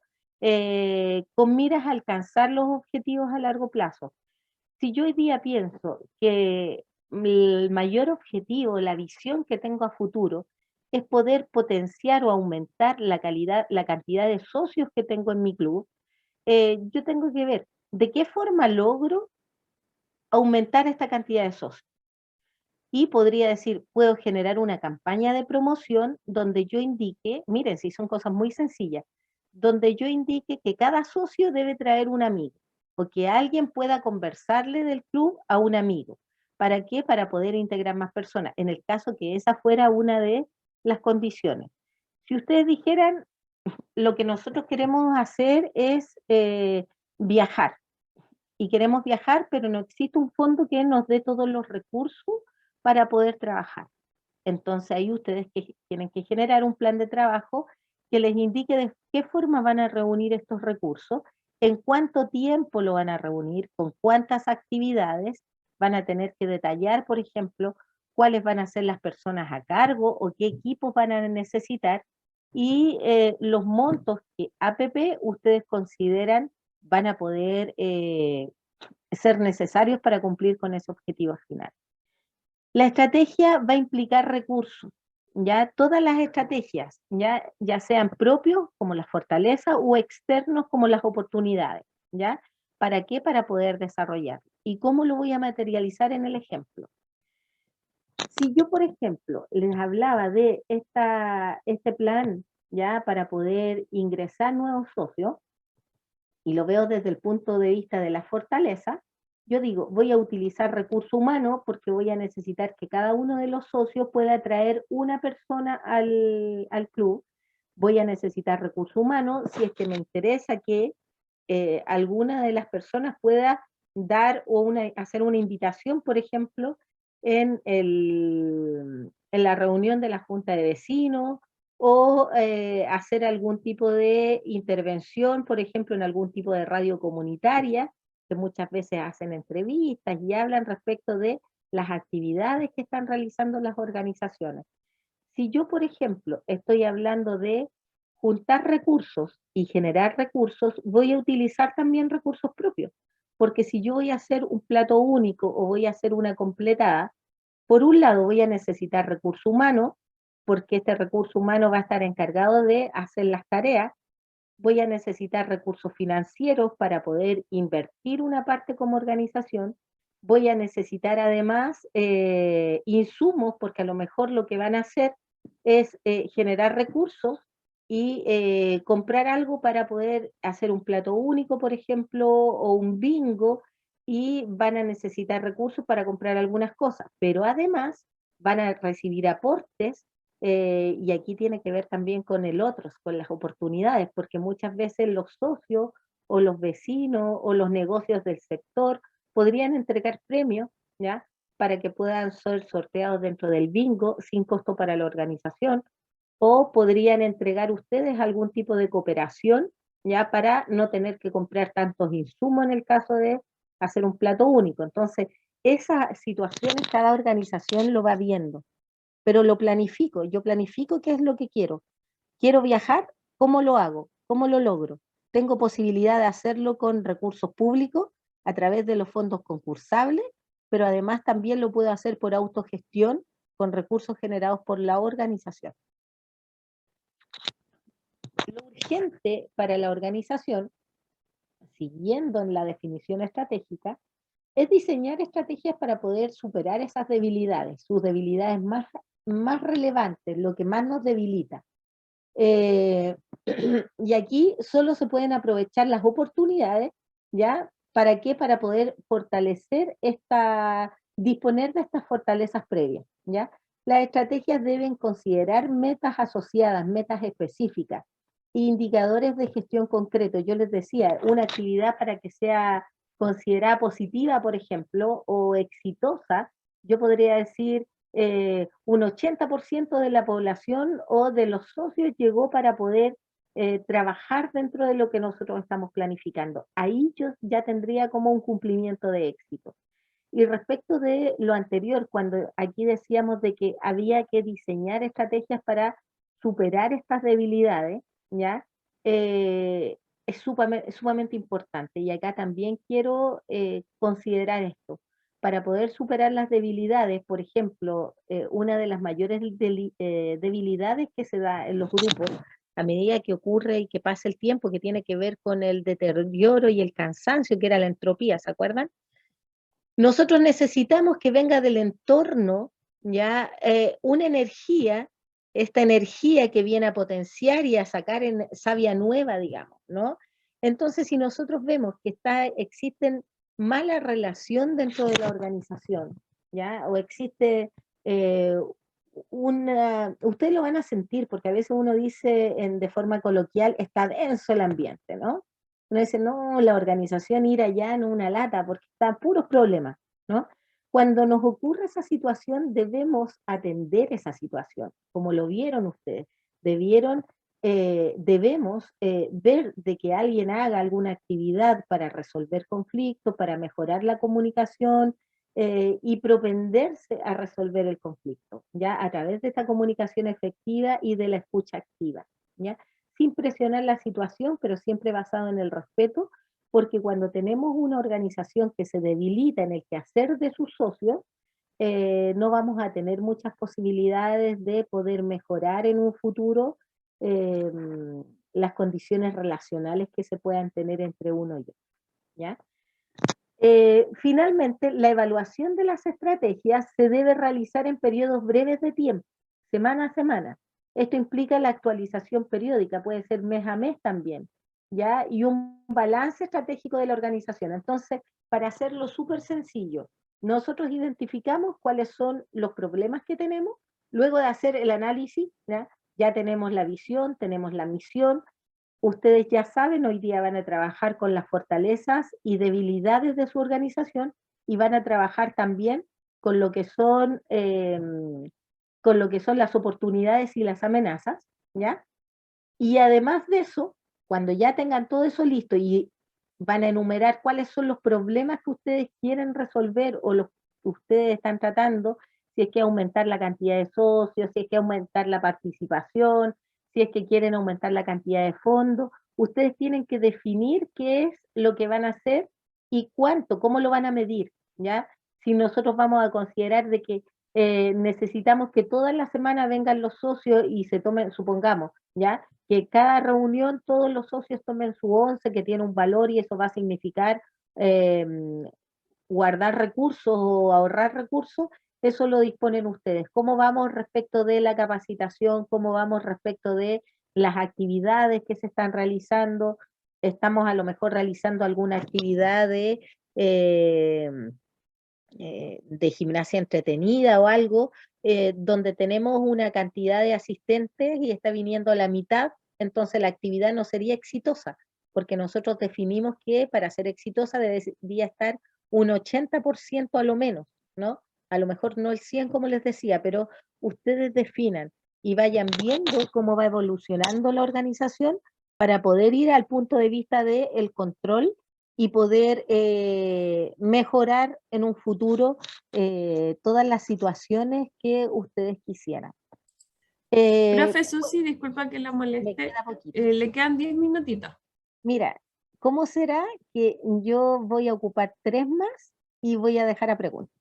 con miras a alcanzar los objetivos a largo plazo. Si yo hoy día pienso que el mayor objetivo, la visión que tengo a futuro, es poder potenciar o aumentar la calidad, la cantidad de socios que tengo en mi club, yo tengo que ver de qué forma logro aumentar esta cantidad de socios. Y podría decir, puedo generar una campaña de promoción donde yo indique, miren, si son cosas muy sencillas, donde yo indique que cada socio debe traer un amigo, o que alguien pueda conversarle del club a un amigo. ¿Para qué? Para poder integrar más personas, en el caso que esa fuera una de las condiciones. Si ustedes dijeran, lo que nosotros queremos hacer es viajar. Y queremos viajar, pero no existe un fondo que nos dé todos los recursos para poder trabajar. Entonces ahí ustedes tienen que generar un plan de trabajo que les indique de qué forma van a reunir estos recursos, en cuánto tiempo lo van a reunir, con cuántas actividades, van a tener que detallar, por ejemplo, cuáles van a ser las personas a cargo o qué equipos van a necesitar y los montos que APP ustedes consideran van a poder ser necesarios para cumplir con ese objetivo final. La estrategia va a implicar recursos, ya todas las estrategias, ya sean propios como las fortalezas o externos como las oportunidades, ¿ya? ¿Para qué? Para poder desarrollar. ¿Y cómo lo voy a materializar en el ejemplo? Si yo, por ejemplo, les hablaba de este plan, ya para poder ingresar nuevos socios, y lo veo desde el punto de vista de la fortaleza, yo digo, voy a utilizar recurso humano porque voy a necesitar que cada uno de los socios pueda traer una persona al club. Voy a necesitar recurso humano si es que me interesa que alguna de las personas pueda dar o hacer una invitación, por ejemplo, en la reunión de la Junta de Vecinos, o hacer algún tipo de intervención, por ejemplo, en algún tipo de radio comunitaria, que muchas veces hacen entrevistas y hablan respecto de las actividades que están realizando las organizaciones. Si yo, por ejemplo, estoy hablando de juntar recursos y generar recursos, voy a utilizar también recursos propios, porque si yo voy a hacer un plato único o voy a hacer una completada, por un lado voy a necesitar recurso humano, porque este recurso humano va a estar encargado de hacer las tareas, voy a necesitar recursos financieros para poder invertir una parte como organización, voy a necesitar además insumos, porque a lo mejor lo que van a hacer es generar recursos y comprar algo para poder hacer un plato único, por ejemplo, o un bingo, y van a necesitar recursos para comprar algunas cosas, pero además van a recibir aportes y aquí tiene que ver también con el otro, con las oportunidades, porque muchas veces los socios o los vecinos o los negocios del sector podrían entregar premios, ¿ya? Para que puedan ser sorteados dentro del bingo sin costo para la organización, o podrían entregar ustedes algún tipo de cooperación, ya para no tener que comprar tantos insumos en el caso de hacer un plato único. Entonces, esas situaciones cada organización lo va viendo, pero lo planifico, yo planifico qué es lo que quiero. Quiero viajar, ¿cómo lo hago? ¿Cómo lo logro? Tengo posibilidad de hacerlo con recursos públicos a través de los fondos concursables, pero además también lo puedo hacer por autogestión con recursos generados por la organización. Lo urgente para la organización, siguiendo en la definición estratégica, es diseñar estrategias para poder superar esas debilidades, sus debilidades más relevantes, lo que más nos debilita. Y aquí solo se pueden aprovechar las oportunidades, ¿ya? ¿Para qué? Para poder fortalecer disponer de estas fortalezas previas, ¿ya? Las estrategias deben considerar metas asociadas, metas específicas, indicadores de gestión concretos. Yo les decía, una actividad para que sea considerada positiva, por ejemplo, o exitosa, yo podría decir, un 80% de la población o de los socios llegó para poder trabajar dentro de lo que nosotros estamos planificando. Ahí yo ya tendría como un cumplimiento de éxito. Y respecto de lo anterior, cuando aquí decíamos de que había que diseñar estrategias para superar estas debilidades, ¿ya? Es sumamente importante. Y acá también quiero considerar esto. Para poder superar las debilidades, por ejemplo, una de las mayores debilidades que se da en los grupos a medida que ocurre y que pasa el tiempo, que tiene que ver con el deterioro y el cansancio, que era la entropía, ¿se acuerdan? Nosotros necesitamos que venga del entorno, ya, una energía, esta energía que viene a potenciar y a sacar en savia nueva, digamos, ¿no? Entonces, si nosotros vemos que existen mala relación dentro de la organización, ¿ya? O existe ustedes lo van a sentir, porque a veces uno dice de forma coloquial, está denso el ambiente, ¿no? Uno dice, no, la organización ir allá no una lata, porque está puros problemas, ¿no? Cuando nos ocurre esa situación, debemos atender esa situación, como lo vieron ustedes. Debemos ver de que alguien haga alguna actividad para resolver conflictos, para mejorar la comunicación, y propenderse a resolver el conflicto, ¿ya? A través de esta comunicación efectiva y de la escucha activa, ¿ya? Sin presionar la situación, pero siempre basado en el respeto, porque cuando tenemos una organización que se debilita en el quehacer de sus socios, no vamos a tener muchas posibilidades de poder mejorar en un futuro eh, las condiciones relacionales que se puedan tener entre uno y otro, ¿ya? Finalmente, la evaluación de las estrategias se debe realizar en periodos breves de tiempo, semana a semana. Esto implica la actualización periódica, puede ser mes a mes también, ¿ya? Y un balance estratégico de la organización. Entonces, para hacerlo súper sencillo, nosotros identificamos cuáles son los problemas que tenemos, luego de hacer el análisis, ¿ya? Ya tenemos la visión, tenemos la misión. Ustedes ya saben, hoy día van a trabajar con las fortalezas y debilidades de su organización y van a trabajar también con lo que son, las oportunidades y las amenazas, ¿ya? Y además de eso, cuando ya tengan todo eso listo y van a enumerar cuáles son los problemas que ustedes quieren resolver o los que ustedes están tratando, si es que aumentar la cantidad de socios, si es que aumentar la participación, si es que quieren aumentar la cantidad de fondos, ustedes tienen que definir qué es lo que van a hacer y cuánto, cómo lo van a medir, ¿ya? Si nosotros vamos a considerar de que necesitamos que todas las semanas vengan los socios y se tomen, supongamos, ¿ya? Que cada reunión todos los socios tomen su once, que tiene un valor y eso va a significar eh, guardar recursos o ahorrar recursos, eso lo disponen ustedes. ¿Cómo vamos respecto de la capacitación? ¿Cómo vamos respecto de las actividades que se están realizando? Estamos a lo mejor realizando alguna actividad de gimnasia entretenida o algo, donde tenemos una cantidad de asistentes y está viniendo la mitad, entonces la actividad no sería exitosa, porque nosotros definimos que para ser exitosa debería estar un 80% a lo menos, ¿no? A lo mejor no el 100 como les decía, pero ustedes definan y vayan viendo cómo va evolucionando la organización para poder ir al punto de vista del control y poder mejorar en un futuro todas las situaciones que ustedes quisieran. Profe Susi, disculpa que la Me moleste, queda poquito. le quedan 10 minutitos. Mira, ¿cómo será que yo voy a ocupar 3 más y voy a dejar a preguntas?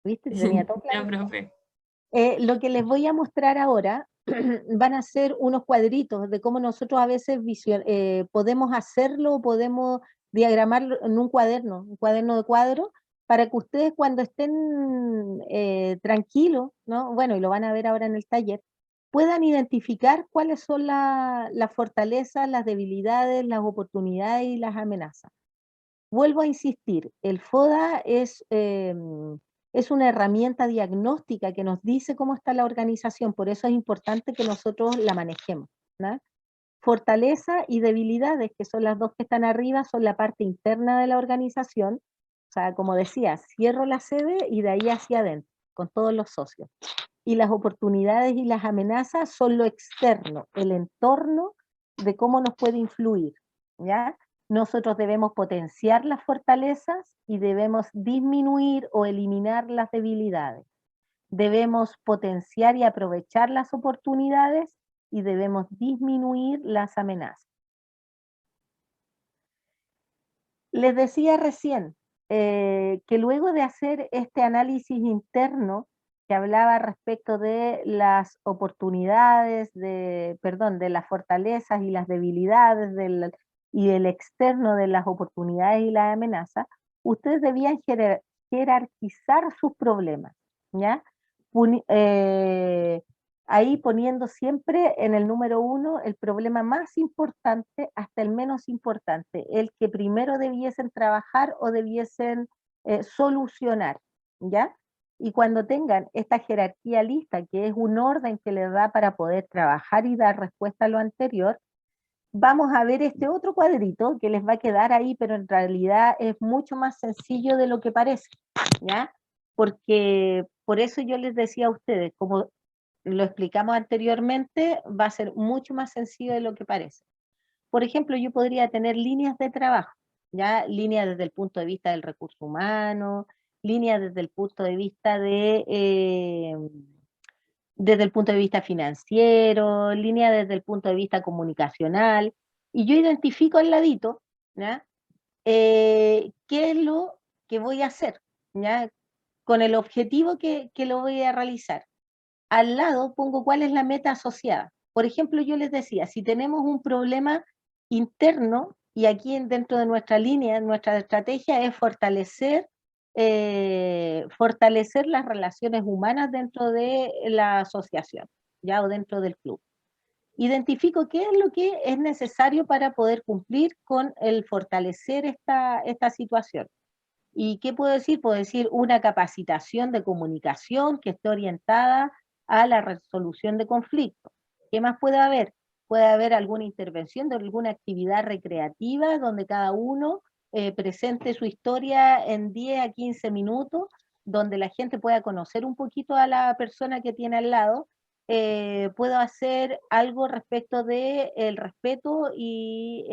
¿Viste? Tenía todo Ya, claro. profe. Lo que les voy a mostrar ahora van a ser unos cuadritos de cómo nosotros a veces podemos hacerlo, podemos diagramarlo en un cuaderno de cuadros, para que ustedes cuando estén tranquilos, ¿no? Bueno, y lo van a ver ahora en el taller, puedan identificar cuáles son las fortalezas, las debilidades, las oportunidades y las amenazas. Vuelvo a insistir, el FODA es una herramienta diagnóstica que nos dice cómo está la organización, por eso es importante que nosotros la manejemos, ¿no? Fortaleza y debilidades, que son las dos que están arriba, son la parte interna de la organización, o sea, como decía, cierro la sede y de ahí hacia adentro, con todos los socios. Y las oportunidades y las amenazas son lo externo, el entorno de cómo nos puede influir, ¿ya? Nosotros debemos potenciar las fortalezas y debemos disminuir o eliminar las debilidades. Debemos potenciar y aprovechar las oportunidades y debemos disminuir las amenazas. Les decía recién que luego de hacer este análisis interno que hablaba respecto de las oportunidades, de las fortalezas y las debilidades y del externo de las oportunidades y las amenazas, ustedes debían jerarquizar sus problemas, ¿ya? Ahí poniendo siempre en el número 1 el problema más importante hasta el menos importante, el que primero debiesen trabajar o debiesen solucionar, ¿ya? Y cuando tengan esta jerarquía lista, que es un orden que les da para poder trabajar y dar respuesta a lo anterior, vamos a ver este otro cuadrito que les va a quedar ahí, pero en realidad es mucho más sencillo de lo que parece, ¿ya? Porque por eso yo les decía a ustedes, como lo explicamos anteriormente, va a ser mucho más sencillo de lo que parece. Por ejemplo, yo podría tener líneas de trabajo, ¿ya? Líneas desde el punto de vista del recurso humano, líneas desde el punto de vista desde el punto de vista financiero, línea desde el punto de vista comunicacional, y yo identifico al ladito, ¿ya? ¿Qué es lo que voy a hacer? ¿Ya? Con el objetivo que lo voy a realizar. Al lado pongo cuál es la meta asociada. Por ejemplo, yo les decía, si tenemos un problema interno, y aquí dentro de nuestra línea, nuestra estrategia es fortalecer las relaciones humanas dentro de la asociación, ya, o dentro del club. Identifico qué es lo que es necesario para poder cumplir con el fortalecer esta situación. ¿Y qué puedo decir? Puedo decir una capacitación de comunicación que esté orientada a la resolución de conflictos. ¿Qué más puede haber? Puede haber alguna intervención de alguna actividad recreativa donde cada uno presente su historia en 10 a 15 minutos, donde la gente pueda conocer un poquito a la persona que tiene al lado. Puedo hacer algo respecto del respeto y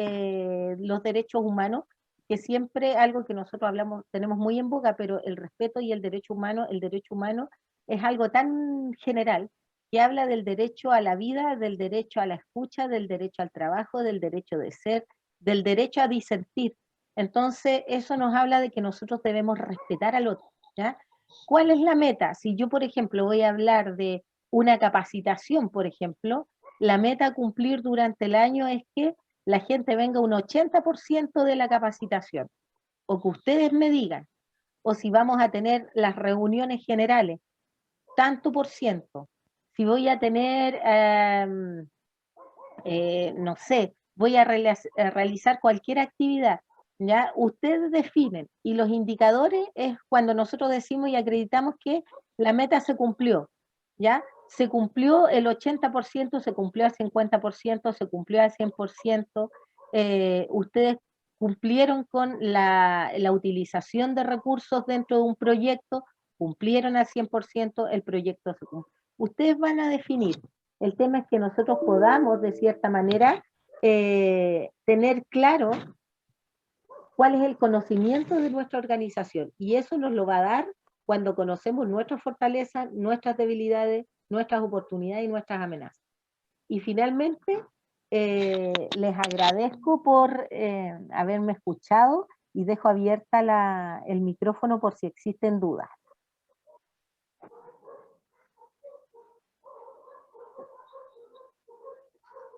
los derechos humanos, que siempre algo que nosotros hablamos, tenemos muy en boga, pero el respeto y el derecho humano es algo tan general que habla del derecho a la vida, del derecho a la escucha, del derecho al trabajo, del derecho de ser, del derecho a disentir. Entonces, eso nos habla de que nosotros debemos respetar al otro, ¿ya? ¿Cuál es la meta? Si yo, por ejemplo, voy a hablar de una capacitación, por ejemplo, la meta a cumplir durante el año es que la gente venga un 80% de la capacitación, o que ustedes me digan, o si vamos a tener las reuniones generales, tanto por ciento, si voy a tener, no sé, voy a realizar cualquier actividad, ¿ya? Ustedes definen, y los indicadores es cuando nosotros decimos y acreditamos que la meta se cumplió, ¿ya? Se cumplió el 80%, se cumplió al 50%, se cumplió al 100%, ustedes cumplieron con la utilización de recursos dentro de un proyecto, cumplieron al 100%, el proyecto se cumplió. Ustedes van a definir. El tema es que nosotros podamos, de cierta manera, tener claro cuál es el conocimiento de nuestra organización. Y eso nos lo va a dar cuando conocemos nuestras fortalezas, nuestras debilidades, nuestras oportunidades y nuestras amenazas. Y finalmente, les agradezco por haberme escuchado y dejo abierta el micrófono por si existen dudas.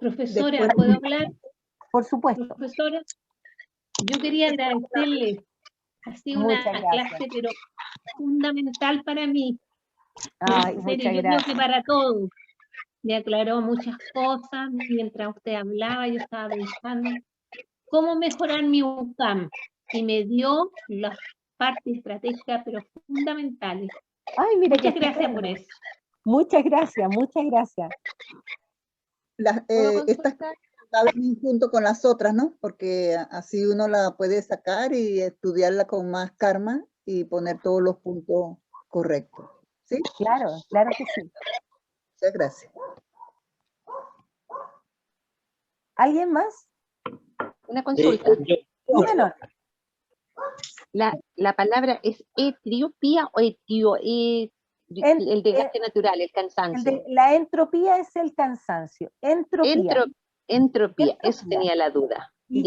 Profesora, ¿puedo hablar? Por supuesto. Profesora, yo quería agradecerle. Ha sido una clase, pero fundamental para mí. Ay, en serio, muchas yo gracias. creo que para todos. Me aclaró muchas cosas. Mientras usted hablaba, yo estaba pensando cómo mejorar mi UCAM. Y me dio las partes estratégicas, pero fundamentales. Ay, mira, muchas gracias por eso. Muchas gracias, muchas gracias. Estas saben junto con las otras, ¿no? Porque así uno la puede sacar y estudiarla con más calma y poner todos los puntos correctos. ¿Sí? Claro, claro que sí. Muchas gracias. ¿Alguien más? Una consulta. Dímelo. La palabra es Etiopía o el desgaste natural, el cansancio. La entropía es el cansancio. Entropía. Entropía, eso tenía la duda. Y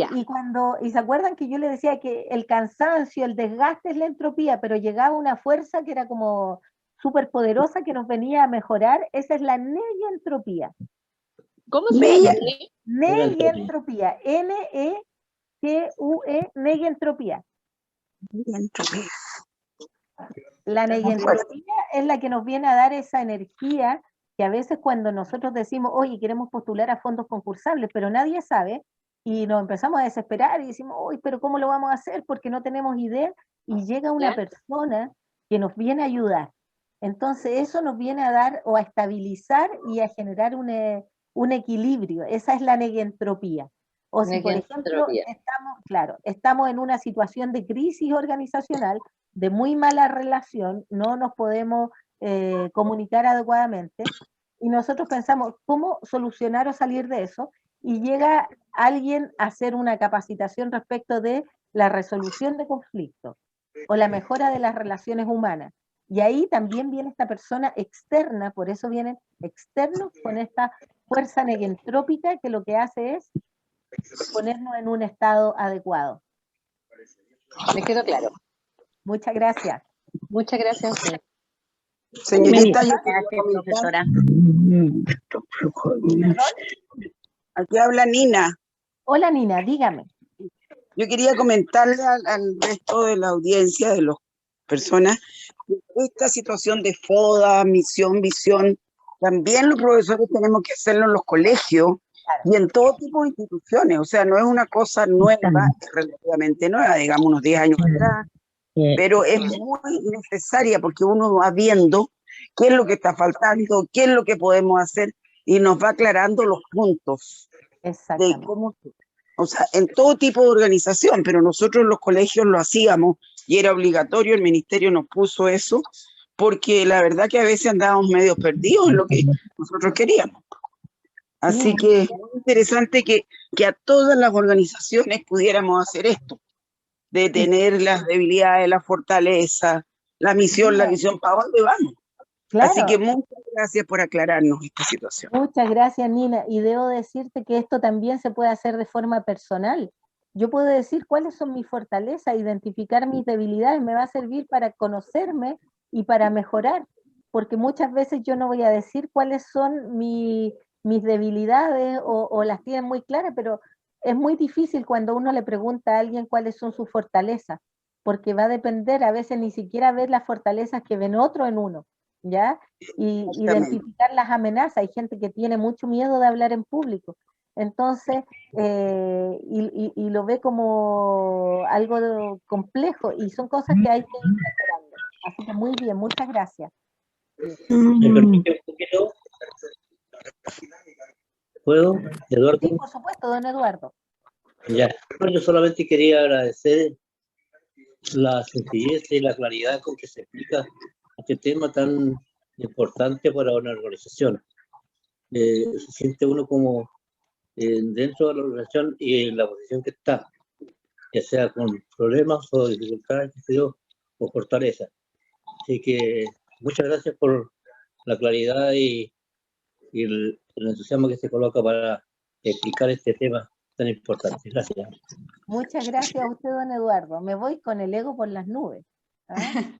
se acuerdan que yo le decía que el cansancio, el desgaste es la entropía, pero llegaba una fuerza que era como súper poderosa que nos venía a mejorar, esa es la negentropía. ¿Cómo se llama? Negentropía. N-E-G-U-E, negentropía. La negentropía es la que nos viene a dar esa energía que a veces cuando nosotros decimos, oye, queremos postular a fondos concursables, pero nadie sabe, y nos empezamos a desesperar y decimos, oye, pero ¿cómo lo vamos a hacer? Porque no tenemos idea, y llega una persona que nos viene a ayudar. Entonces eso nos viene a dar o a estabilizar y a generar un equilibrio. Esa es la negentropía. O si, por ejemplo, estamos en una situación de crisis organizacional, de muy mala relación, no nos podemos comunicar adecuadamente, y nosotros pensamos cómo solucionar o salir de eso, y llega alguien a hacer una capacitación respecto de la resolución de conflictos o la mejora de las relaciones humanas. Y ahí también viene esta persona externa, por eso vienen externos con esta fuerza negentrópica que lo que hace es ponernos en un estado adecuado. Me quedó claro. Muchas gracias. Muchas gracias a usted. Señorita, Gracias, profesora. aquí habla Nina. Hola Nina, dígame. Yo quería comentarle al resto de la audiencia, de las personas, que esta situación de FODA, misión, visión, también los profesores tenemos que hacerlo en los colegios y en todo tipo de instituciones. O sea, no es una cosa nueva, es relativamente nueva, digamos unos 10 años atrás, pero es muy necesaria porque uno va viendo qué es lo que está faltando, qué es lo que podemos hacer y nos va aclarando los puntos de cómo, o sea, en todo tipo de organización, pero nosotros en los colegios lo hacíamos y era obligatorio, el ministerio nos puso eso, porque la verdad que a veces andábamos medio perdidos en lo que nosotros queríamos. Así que es muy interesante que a todas las organizaciones pudiéramos hacer esto, de tener las debilidades, la fortaleza, la misión, la visión, ¿para dónde vamos? Claro. Así que muchas gracias por aclararnos esta situación. Muchas gracias, Nina. Y debo decirte que esto también se puede hacer de forma personal. Yo puedo decir cuáles son mis fortalezas, identificar mis debilidades, me va a servir para conocerme y para mejorar, porque muchas veces yo no voy a decir cuáles son mis debilidades o las tienen muy claras, pero es muy difícil cuando uno le pregunta a alguien cuáles son sus fortalezas, porque va a depender, a veces ni siquiera ver las fortalezas que ven otro en uno, ¿ya? Y identificar las amenazas. Hay gente que tiene mucho miedo de hablar en público, entonces, y lo ve como algo complejo, y son cosas que hay que ir mejorando. Así que muy bien, muchas gracias. ¿Me permite un poquito? ¿Puedo, Eduardo? Sí, por supuesto, don Eduardo. Ya, yo solamente quería agradecer la sencillez y la claridad con que se explica este tema tan importante para una organización. Se siente uno como dentro de la organización y en la posición que está, ya sea con problemas o dificultades, o fortaleza. Así que muchas gracias por la claridad y el entusiasmo que se coloca para explicar este tema tan importante. Gracias. Muchas gracias a usted, don Eduardo. Me voy con el ego por las nubes. ¿Ah?